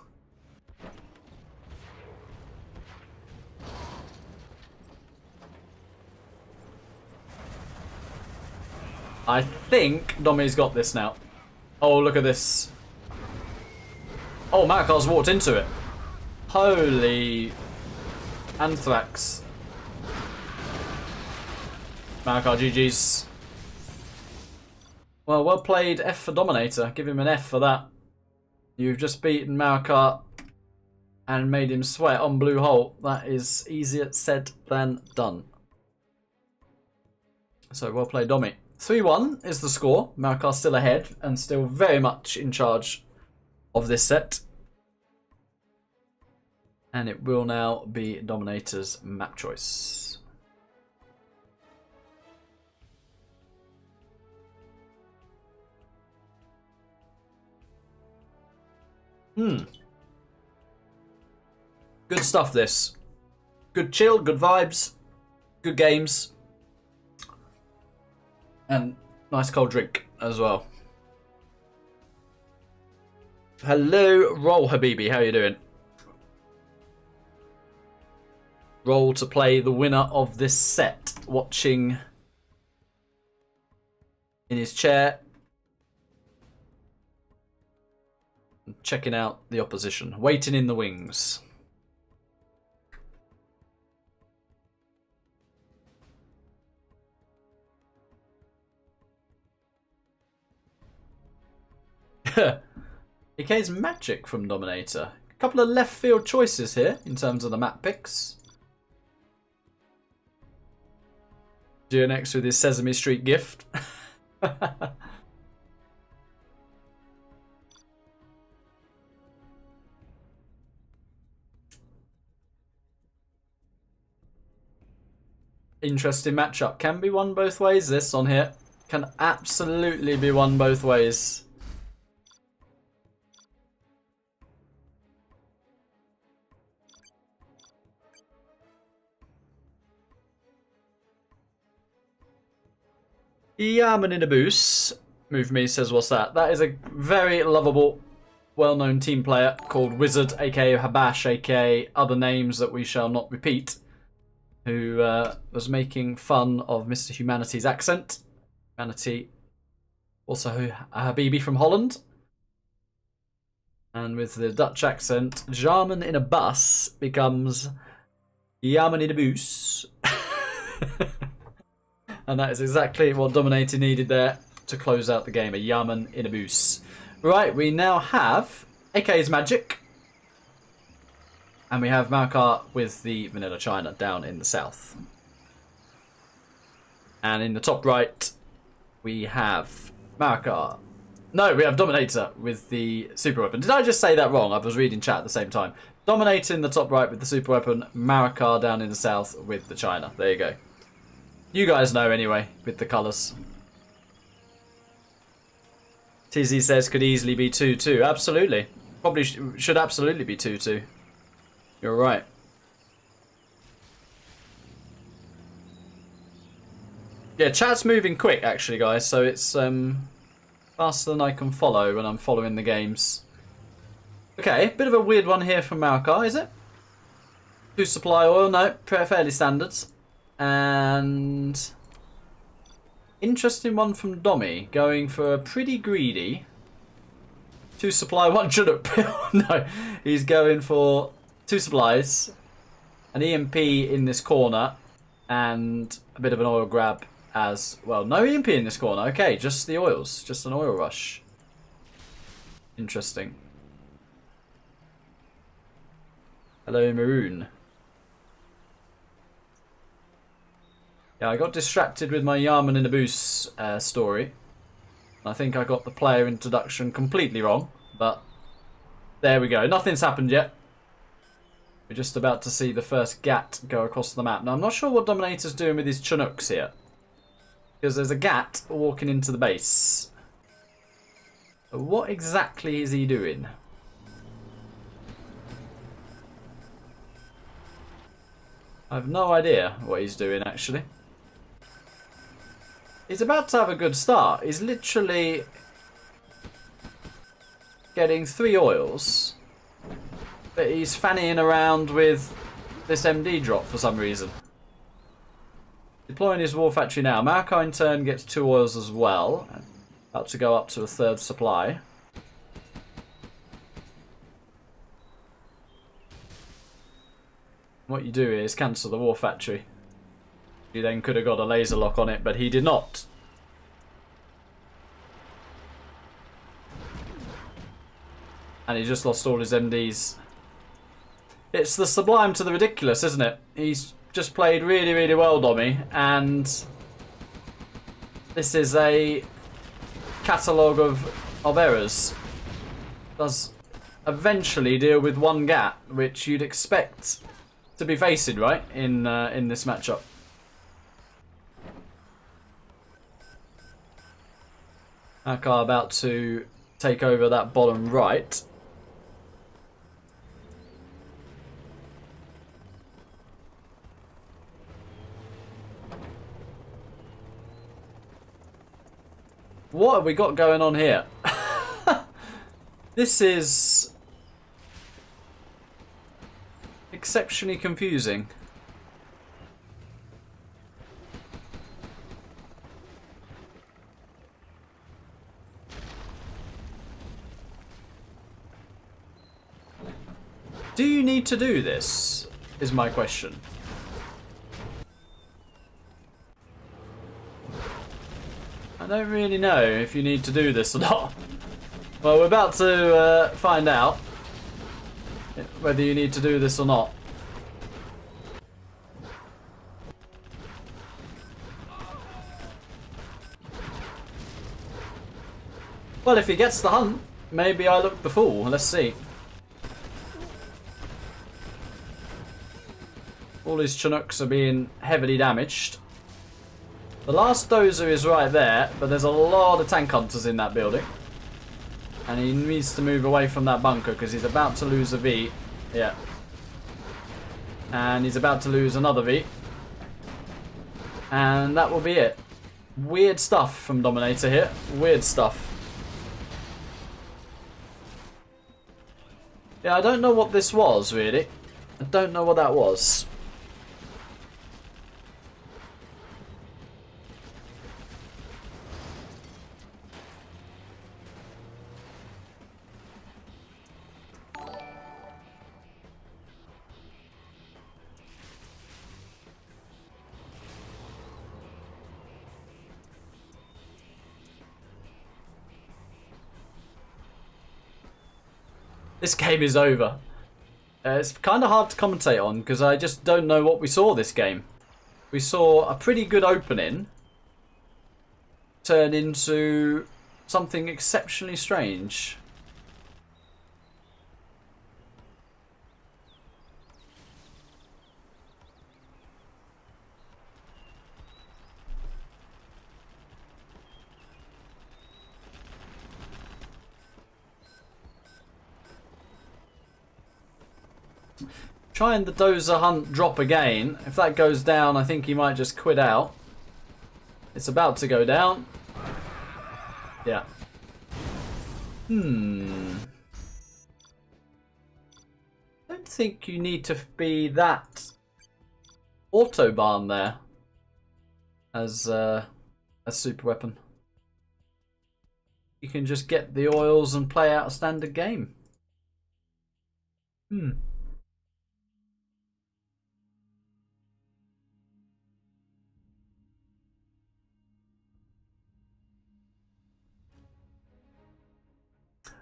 I think Domi's got this now. Oh, look at this. Oh, Marakar's walked into it. Holy Anthrax. Marakar GG's. Well played. F for Dominator. Give him an F for that. You've just beaten Marakar and made him sweat on Blue Hole. That is easier said than done. So well played, Domi. 3-1 is the score. Marakar's still ahead and still very much in charge of this set. And it will now be Dominator's map choice. Good stuff, this. Good chill, good vibes, good games. And nice cold drink as well. Hello, Roll Habibi. How you doing? Roll to play the winner of this set. Watching in his chair. Checking out the opposition. Waiting in the wings. EK's magic from Dominator. A couple of left field choices here in terms of the map picks. GeoNext with his Sesame Street gift. Interesting matchup. Can be won both ways. This on here can absolutely be won both ways. Yaman in a boost. Move Me says, what's that? That is a very lovable, well-known team player called Wizard, aka Habash, aka other names that we shall not repeat, who was making fun of Mr. Humanity's accent. Humanity, also a Habibi from Holland. And with the Dutch accent, Jarman in a bus becomes Yaman in a bus. And that is exactly what Dominator needed there to close out the game. A Yaman in a bus. Right, we now have AK's Magic. And we have Marakar with the Vanilla China down in the south. And in the top right, we have Marakar. No, we have Dominator with the super weapon. Did I just say that wrong? I was reading chat at the same time. Dominator in the top right with the super weapon. Marakar down in the south with the China. There you go. You guys know anyway, with the colours. TZ says could easily be 2-2. Absolutely. Probably should absolutely be 2-2. You're right. Yeah, chat's moving quick actually, guys, so it's faster than I can follow when I'm following the games. Okay, bit of a weird one here from Marakar, is it? 2 supply oil, no, fairly standard. And interesting one from Domi, going for a pretty greedy 2 supply, 1 Chinook pill. No, he's going for 2 supplies, an EMP in this corner, and a bit of an oil grab as well. No EMP in this corner. Okay, just the oils. Just an oil rush. Interesting. Hello, Maroon. Yeah, I got distracted with my Yarman in a Boost story. I think I got the player introduction completely wrong, but there we go. Nothing's happened yet. We're just about to see the first GAT go across the map. Now, I'm not sure what DoMiNaToR's doing with his Chinooks here, because there's a GAT walking into the base. What exactly is he doing? I have no idea what he's doing, actually. He's about to have a good start. He's literally getting 3 oils, but he's fannying around with this MD drop for some reason. Deploying his war factory now. Marakar in turn gets 2 oils as well. About to go up to a 3rd supply. What you do is cancel the war factory. He then could have got a laser lock on it, but he did not. And he just lost all his MDs. It's the sublime to the ridiculous, isn't it? He's just played really, really well, Dommy, and this is a catalogue of errors. Does eventually deal with 1 GAT, which you'd expect to be facing, right, in this matchup. Marakar about to take over that bottom right. What have we got going on here? This is exceptionally confusing. Do you need to do this? Is my question. I don't really know if you need to do this or not. Well, we're about to find out whether you need to do this or not. Well, if he gets the hunt, maybe I look the fool. Let's see. All his Chinooks are being heavily damaged. The last dozer is right there, but there's a lot of tank hunters in that building. And he needs to move away from that bunker because he's about to lose a V. Yeah. And he's about to lose another V. And that will be it. Weird stuff from DoMiNaToR here. Weird stuff. Yeah, I don't know what this was, really. I don't know what that was. This game is over. It's kind of hard to commentate on because I just don't know what we saw this game. We saw a pretty good opening turn into something exceptionally strange. Trying the dozer hunt drop again. If that goes down, I think he might just quit out. It's about to go down. Yeah. I don't think you need to be that autobahn there as a super weapon. you can just get the oils and play out a standard game.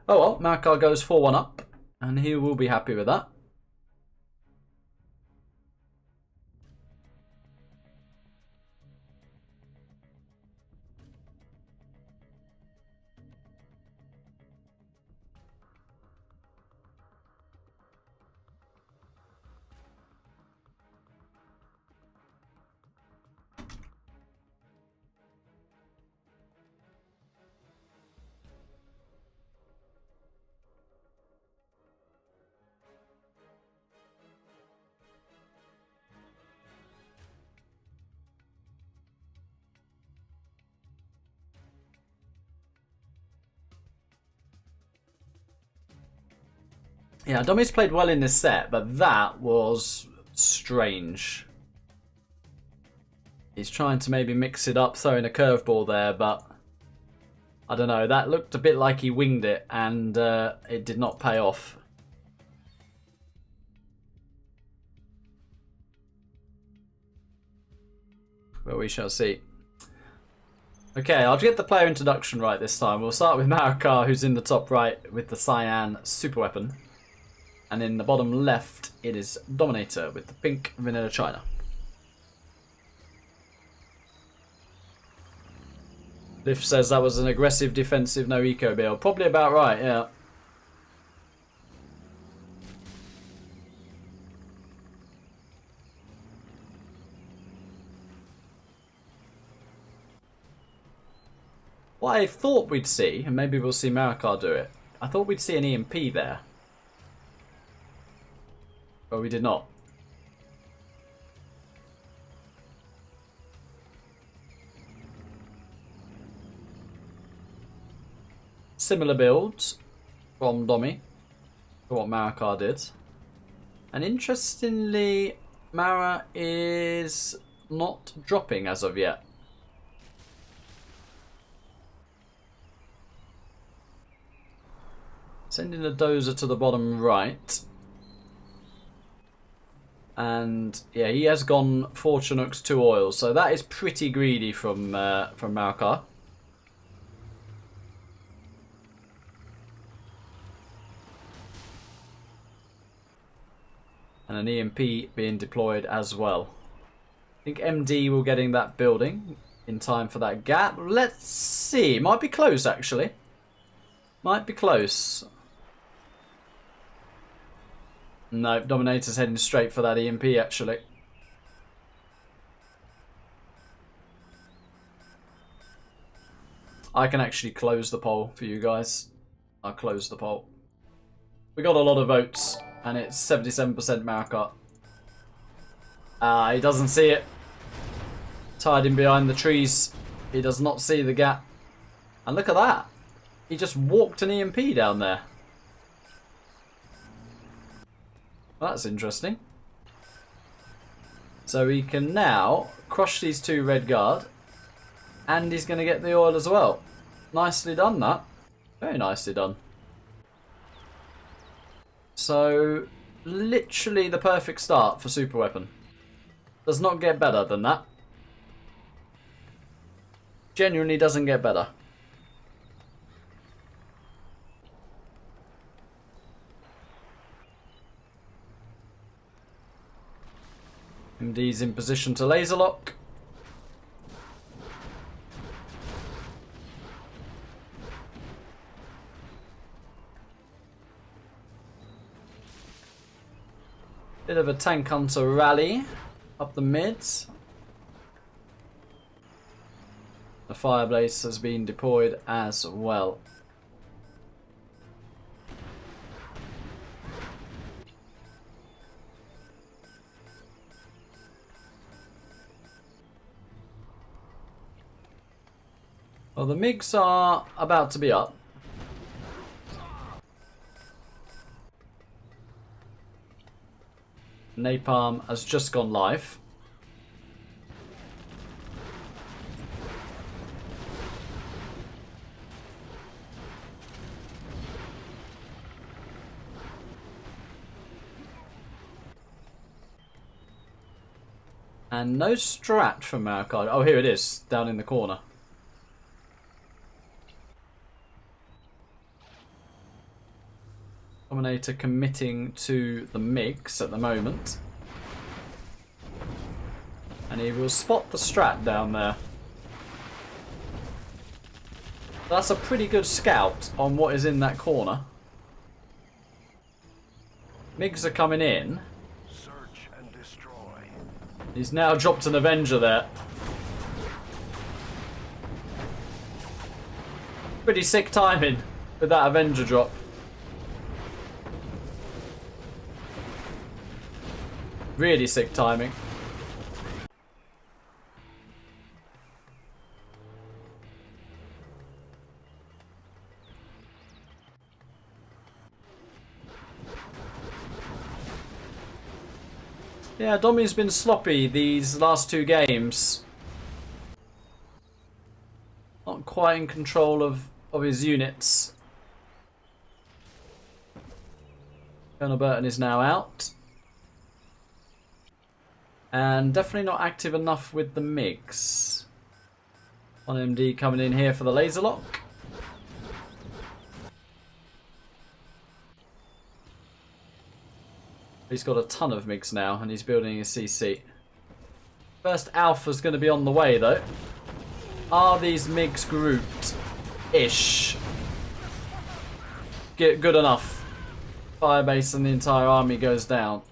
Oh well, Marakar goes 4-1 up, and he will be happy with that. Yeah, Domi's played well in this set, but that was strange. He's trying to maybe mix it up, throwing a curveball there, but I don't know. That looked a bit like he winged it, and it did not pay off. But we shall see. Okay, I'll get the player introduction right this time. We'll start with Marakar, who's in the top right with the cyan super weapon. And in the bottom left, it is DoMiNaToR with the pink vanilla China. Lift says that was an aggressive defensive no eco build. Probably about right, yeah. What I thought we'd see, and maybe we'll see Marakar do it, I thought we'd see an EMP there. But we did not. Similar builds from Domi to what Marakar did. And interestingly, Mara is not dropping as of yet. Sending a dozer to the bottom right. And yeah, he has gone 4 Chinooks, 2 oils, so that is pretty greedy from Marakar. And an EMP being deployed as well. I think MD will getting that building in time for that gap. Let's see, might be close actually. Might be close. No, DoMiNaToR's heading straight for that EMP actually. I can actually close the poll for you guys. I'll close the poll. We got a lot of votes and it's 77% Marakar. He doesn't see it. It's hiding behind the trees. He does not see the gap. And look at that. He just walked an EMP down there. Well, that's interesting. So he can now crush these 2 red guard. And he's going to get the oil as well. Nicely done, that. Very nicely done. So, literally the perfect start for super weapon. Does not get better than that. Genuinely doesn't get better. MD's in position to laser lock. Bit of a tank hunter rally up the mids. The Fireblaze has been deployed as well. Well, the MiGs are about to be up. Napalm has just gone live. And no strat from Marakar. Oh, here it is, down in the corner. DoMiNaToR committing to the MiGs at the moment. And he will spot the strat down there. That's a pretty good scout on what is in that corner. MiGs are coming in. Search and destroy. He's now dropped an Avenger there. Pretty sick timing with that Avenger drop. Really sick timing. Yeah, Domi's been sloppy these last two games. Not quite in control of his units. Colonel Burton is now out. And definitely not active enough with the MiGs. 1MD coming in here for the laser lock. He's got a ton of MiGs now and he's building his CC. First Alpha's going to be on the way though. Are these MiGs grouped-ish? Good enough. Firebase and the entire army goes down.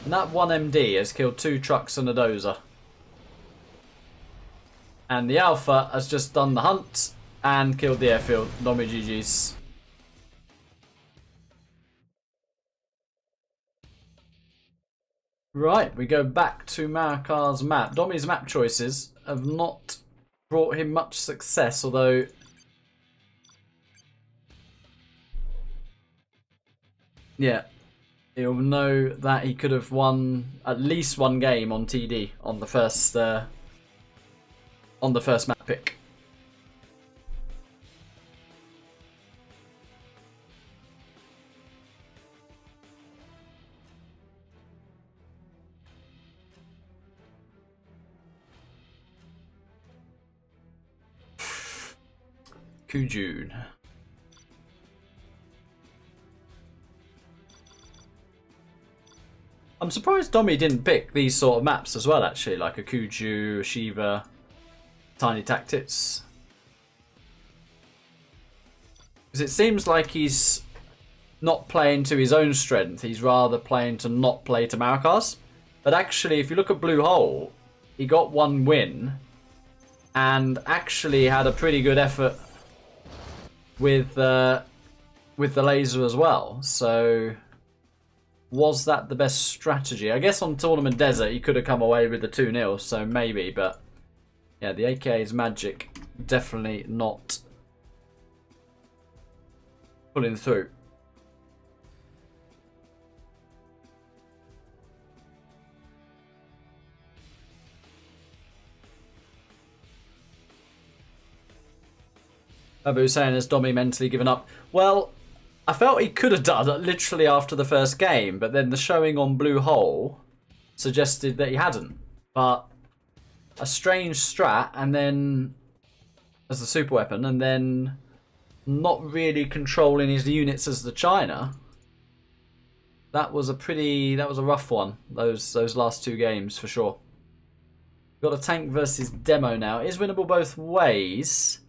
And that 1MD has killed 2 trucks and a dozer. And the Alpha has just done the hunt and killed the airfield. Domi GG's. Right, we go back to Marakar's map. Domi's map choices have not brought him much success, although yeah, he'll know that he could have won at least one game on TD on the first map pick. Kujun. I'm surprised Domi didn't pick these sort of maps as well, actually, like a Kuju, a Shiva, Tiny Tactics. Because it seems like he's not playing to his own strength, he's rather playing to not play to Marakar's. But actually, if you look at Blue Hole, he got one win and actually had a pretty good effort with the laser as well. So was that the best strategy? I guess on Tournament Desert he could have come away with the 2-0, so maybe, but yeah, the AKA's magic definitely not pulling through. Abu saying, has Domi mentally given up? Well, I felt he could have done it literally after the first game, but then the showing on Blue Hole suggested that he hadn't. But a strange strat, and then as the super weapon, and then not really controlling his units as the China. That was a rough one. Those last two games for sure. Got a tank versus demo now. It is winnable both ways.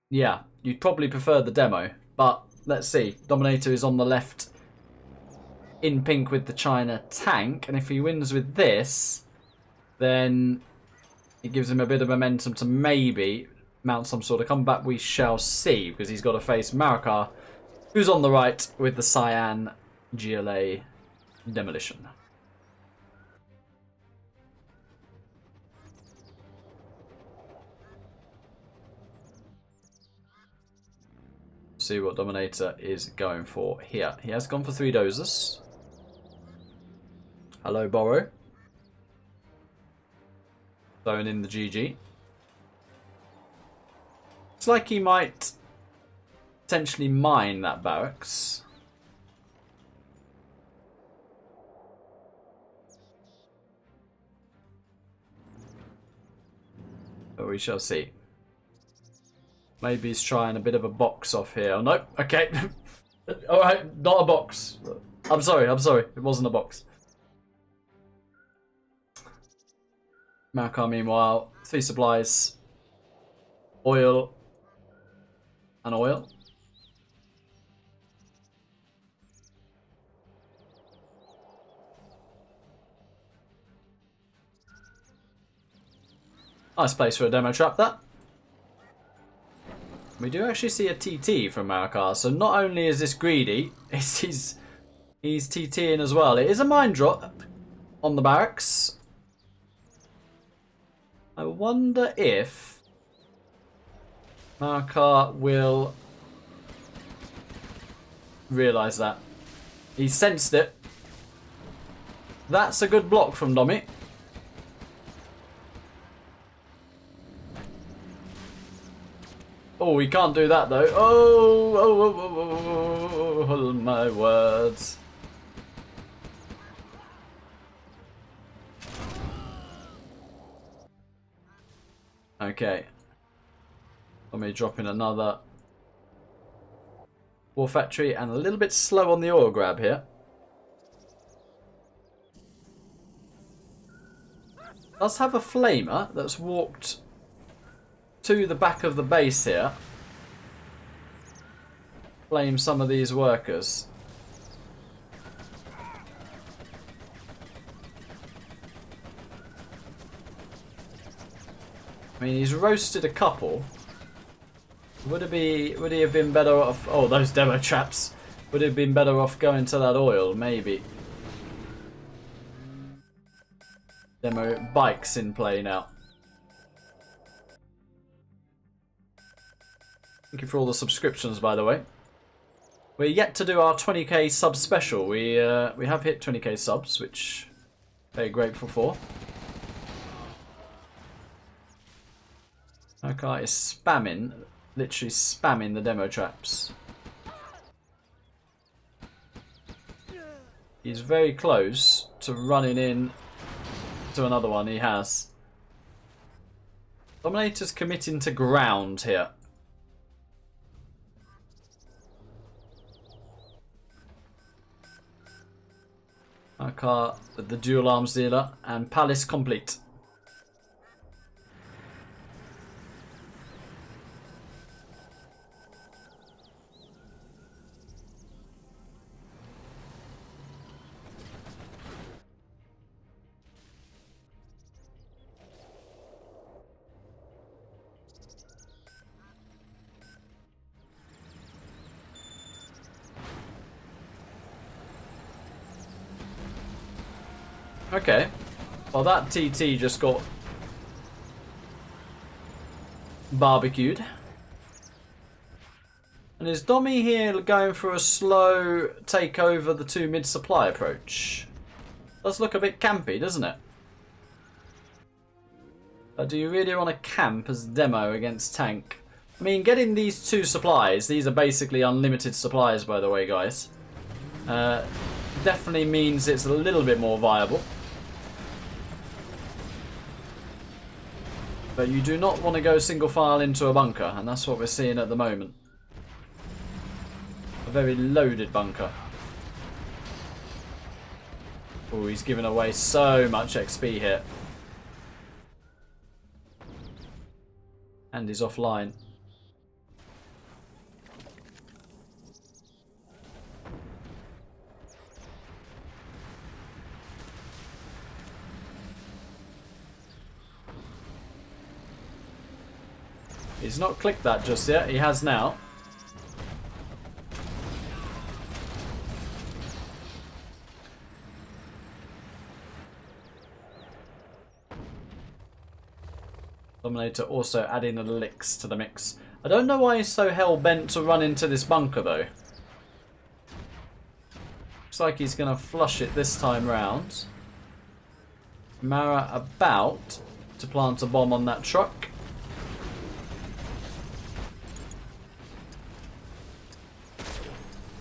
Yeah, you'd probably prefer the demo, but let's see. DoMiNaToR is on the left in pink with the China tank, and if he wins with this, then it gives him a bit of momentum to maybe mount some sort of comeback. We shall see, because he's got to face Marakar, who's on the right with the Cyan GLA Demolition. See what DoMiNaToR is going for here. He has gone for 3 dozers. Hello, Borrow. Throwing in the GG. Looks like he might potentially mine that barracks. But we shall see. Maybe he's trying a bit of a box off here. Oh, no. Okay. Alright, not a box. I'm sorry. It wasn't a box. Marakar, meanwhile, 3 supplies. Oil. And oil. Nice place for a demo trap, that. We do actually see a TT from Marakar, so not only is this greedy, he's TTing as well. It is a mine drop on the barracks. I wonder if Marakar will realise that. He sensed it. That's a good block from Domi. Oh, we can't do that though. Oh, my words. Okay. Let me drop in another war factory and a little bit slow on the oil grab here. Does have a flamer that's walked to the back of the base here. Flame some of these workers. I mean, he's roasted a couple. Would he have been better off? Oh, those demo traps. Would he have been better off going to that oil? Maybe. Demo bikes in play now. Thank you for all the subscriptions, by the way. We're yet to do our 20k sub special. We have hit 20k subs, which I'm very grateful for. Marakar is spamming, literally spamming the demo traps. He's very close to running in to another one. He has. DoMiNaToR's committing to ground here. Marakar with the dual arms dealer and palace complete. Okay, well that TT just got barbecued. And is Domi here going for a slow take over the 2 mid supply approach? Does look a bit campy, doesn't it? But do you really want to camp as demo against tank? I mean, getting these 2 supplies, these are basically unlimited supplies by the way, guys. Definitely means it's a little bit more viable. But you do not want to go single file into a bunker, and that's what we're seeing at the moment. A very loaded bunker. Oh, he's giving away so much XP here. And he's offline. He's not clicked that just yet. He has now. DoMiNaToR also adding elixirs to the mix. I don't know why he's so hell-bent to run into this bunker, though. Looks like he's going to flush it this time round. Mara about to plant a bomb on that truck.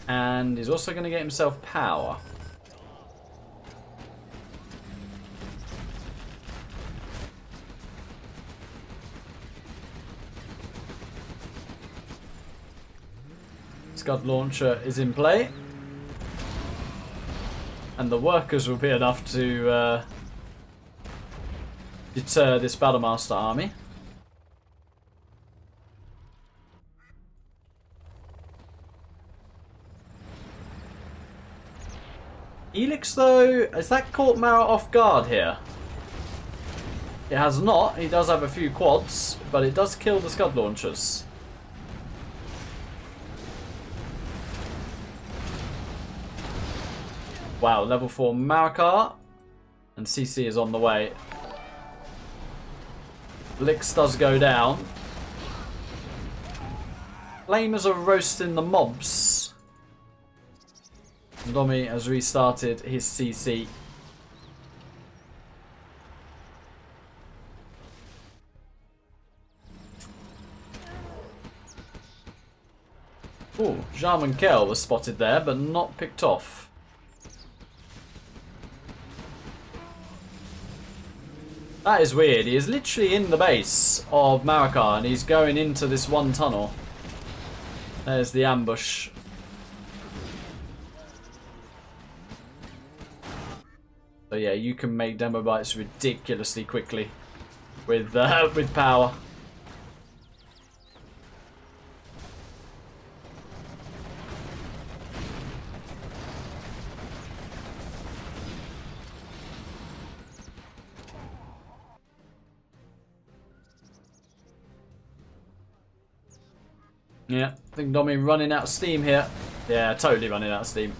And he's also going to get himself power. Scud launcher is in play. And the workers will be enough to deter this Battlemaster army. Helix, though, has that caught Mara off guard here? It has not. He does have a few quads, but it does kill the Scud launchers. Wow, level 4 Marakar. And CC is on the way. Blix does go down. Flamers are roasting the mobs. Domi has restarted his CC. Ooh, ExCaL was spotted there, but not picked off. That is weird. He is literally in the base of Marakar and he's going into this one tunnel. There's the ambush. So yeah, you can make demo bites ridiculously quickly with power. Yeah, I think Domi running out of steam here. Yeah, totally running out of steam.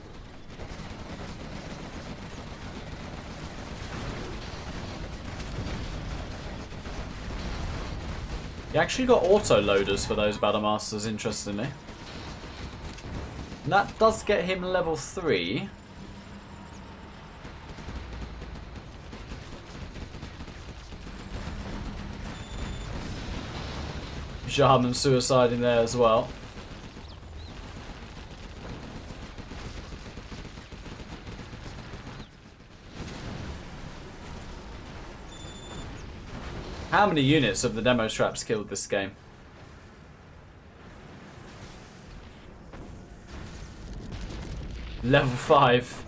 He actually got auto loaders for those Battlemasters, interestingly. And that does get him level 3. Jarman suicide in there as well. How many units have the demo traps killed this game? Level 5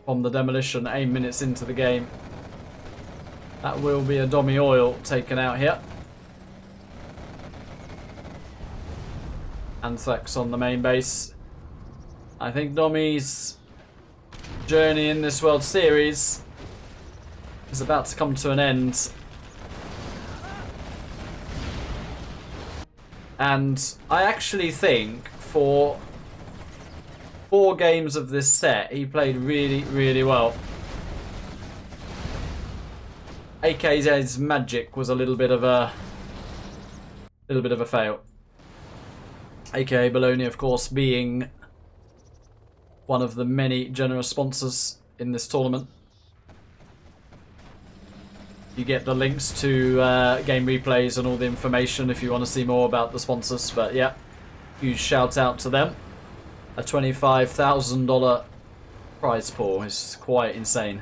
from the demolition, 8 minutes into the game. That will be a Domi oil taken out here. Anthrax on the main base. I think Domi's journey in this World Series is about to come to an end. And I actually think for 4 games of this set, he played really, really well. AK's magic was a little bit of a fail. AKA Bologna, of course, being one of the many generous sponsors in this tournament. You get the links to game replays and all the information if you want to see more about the sponsors. But yeah, huge shout out to them. A $25,000 prize pool is quite insane.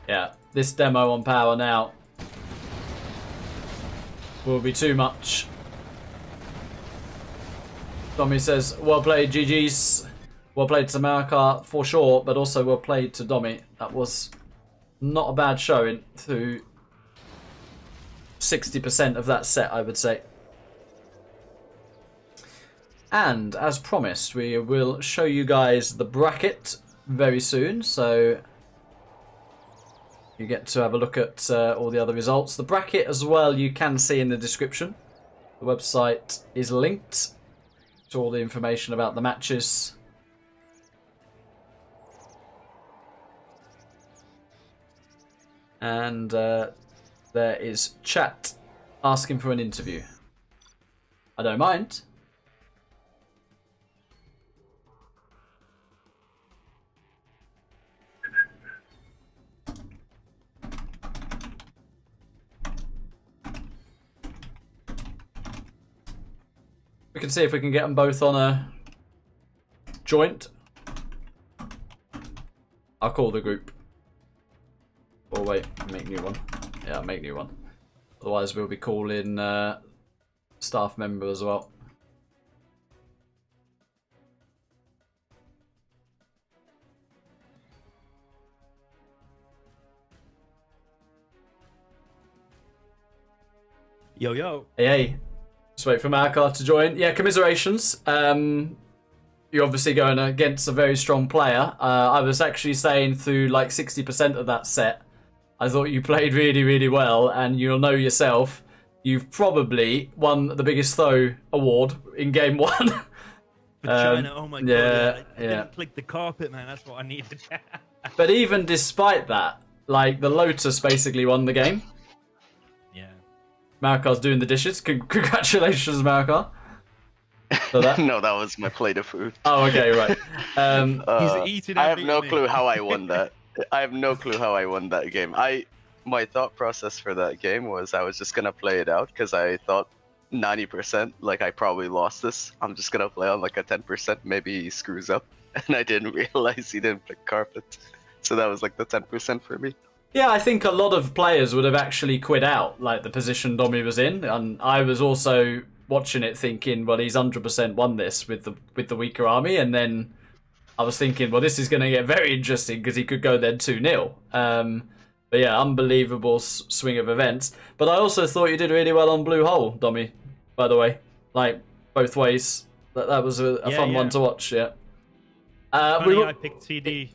Yeah, this demo on power now will be too much. Domi says, well played, GG's. Well played to Marakar for sure, but also well played to Domi. That was not a bad showing through 60% of that set, I would say. And as promised, we will show you guys the bracket very soon, so you get to have a look at all the other results. The bracket as well you can see in the description. The website is linked to all the information about the matches. And there is chat asking for an interview. I don't mind. We can see if we can get them both on a joint. I'll call the group. Or wait, make new one. Yeah, make new one. Otherwise we'll be calling staff member as well. Yo, yo. Hey. Just wait for Marakar to join. Yeah, commiserations. You're obviously going against a very strong player. I was actually saying through like 60% of that set, I thought you played really, really well, and you'll know yourself, you've probably won the biggest throw award in game 1. For China, oh my god. yeah. I didn't click the carpet, man. That's what I needed. But even despite that, like the Lotus basically won the game. Yeah. Marakar's doing the dishes. Congratulations, Marakar. For that. No, that was my plate of food. Oh, okay, right. He's eating I have no everything. clue how I won that. I have no clue how I won that game. My thought process for that game was I was just gonna play it out because I thought 90% like I probably lost this. I'm just gonna play on like a 10%. Maybe he screws up, and I didn't realize he didn't pick carpet. So that was like the 10% for me. Yeah, I think a lot of players would have actually quit out, like the position Domi was in, and I was also watching it thinking, well, he's 100% won this with the weaker army, and then I was thinking, well, this is going to get very interesting because he could go then 2-0. But yeah, unbelievable swing of events. But I also thought you did really well on Blue Hole, Domi, by the way. Like, both ways. That was a fun one to watch, yeah. I picked TD.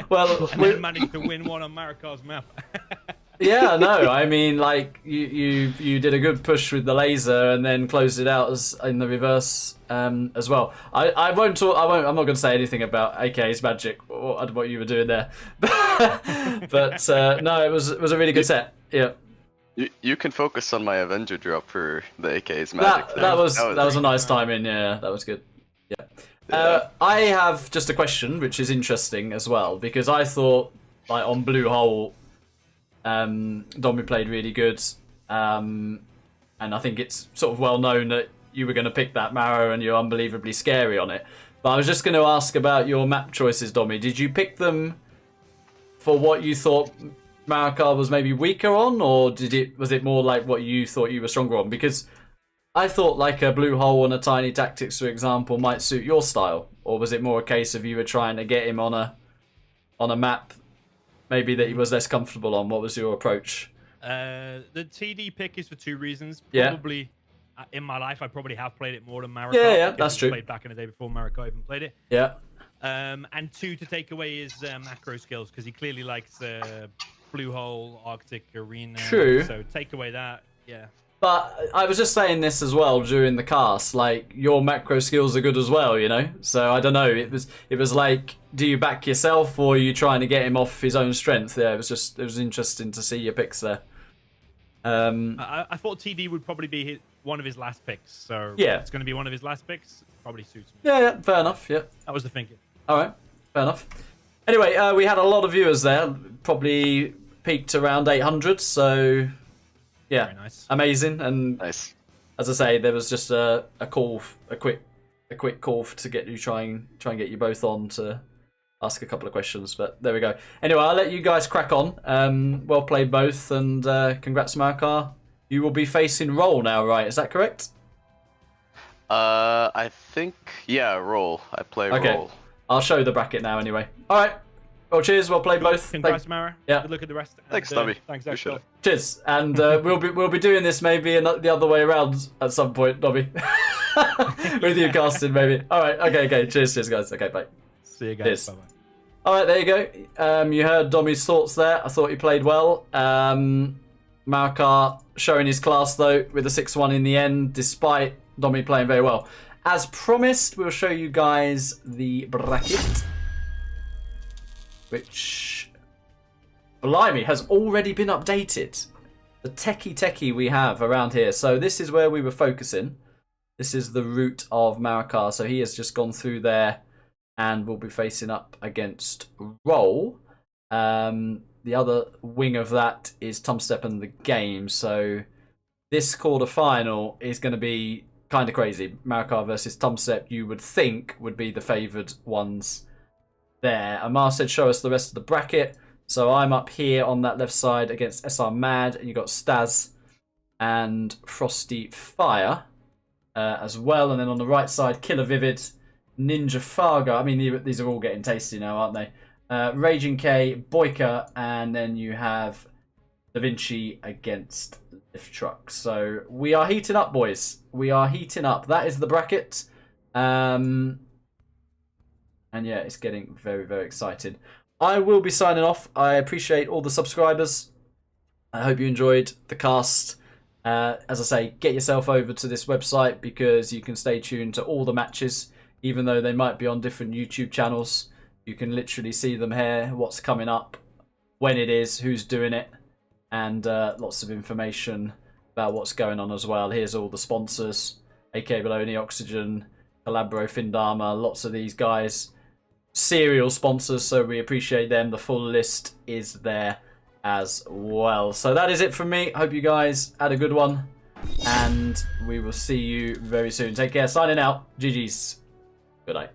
Well, and then managed to win one on Marakar's map. Yeah, no, I mean, like you did a good push with the laser and then closed it out as in the reverse as well. I won't talk. I'm not going to say anything about AK's magic or what you were doing there. But no, it was a really good set. Yeah. You can focus on my Avenger drop for the AK's magic. That was a nice timing. Yeah, that was good. Yeah. I have just a question, which is interesting as well, because I thought, like, on Blue Hole, Domi played really good, and I think it's sort of well known that you were going to pick that Maro and you're unbelievably scary on it. But I was just going to ask about your map choices, Domi. Did you pick them for what you thought Marakar was maybe weaker on, or was it more like what you thought you were stronger on? Because I thought like a Blue Hole and a Tiny Tactics, for example, might suit your style, or was it more a case of you were trying to get him on a map maybe that he was less comfortable on? What was your approach? The TD pick is for two reasons. Yeah. Probably in my life, I probably have played it more than Marakar. Yeah, because that's I true. Played back in the day before Marakar even played it. Yeah. And two, to take away his macro skills, because he clearly likes Blue Hole, Arctic Arena. True. So take away that, yeah. But I was just saying this as well during the cast, like, your macro skills are good as well, you know? So I don't know, it was like, do you back yourself or are you trying to get him off his own strength? Yeah, it was interesting to see your picks there. I thought TD would probably be one of his last picks, so yeah, it's going to be one of his last picks. Probably suits me. Yeah, fair enough, yeah. That was the thinking. All right, fair enough. Anyway, we had a lot of viewers there, probably peaked around 800, so yeah, very nice. Amazing. And Nice. as I say, there was just a quick call to get you try and get you both on to ask a couple of questions. But there we go. Anyway, I'll let you guys crack on. Well played both, and congrats, Marakar. You will be facing Roll now, right? Is that correct? I think, yeah, roll. I play roll. I'll show you the bracket now anyway. All right. Well, cheers. Well played both. Congrats, Mara. Yeah. Good look at the rest. Thanks, And, Tommy. Thanks, Appreciate Exco. it. Cheers. And we'll be doing this maybe the other way around at some point, Dobby. With you casting, maybe. All right. Okay. Cheers, guys. Okay, bye. See you guys. Cheers. Bye-bye. All right, there you go. You heard Dommy's thoughts there. I thought he played well. Marakar showing his class, though, with a 6-1 in the end, despite Dommy playing very well. As promised, we'll show you guys the bracket, which, blimey, has already been updated. The techie we have around here. So this is where we were focusing. This is the route of Marakar. So he has just gone through there and will be facing up against Roll. The other wing of that is Tom Step and the Game. So this quarterfinal is going to be kind of crazy. Marakar versus Tumsep, you would think would be the favoured ones there. Amar said, show us the rest of the bracket. So I'm up here on that left side against SR Mad, and you've got Staz and Frosty Fire as well. And then on the right side, Killer Vivid, Ninja Fargo. I mean, these are all getting tasty now, aren't they? Raging K, Boyka, and then you have Da Vinci against Lift Truck. So we are heating up, boys. We are heating up. That is the bracket. And yeah, it's getting very, very exciting. I will be signing off. I appreciate all the subscribers. I hope you enjoyed the cast. As I say, get yourself over to this website because you can stay tuned to all the matches, even though they might be on different YouTube channels. You can literally see them here, what's coming up, when it is, who's doing it, and lots of information about what's going on as well. Here's all the sponsors: AK Baloney, Oxygen, Calabro, Findama, lots of these guys. Serial sponsors, so we appreciate them. The full list is there as well. So that is it from me. Hope you guys had a good one, and we will see you very soon. Take care. Signing out. GG's. Good night.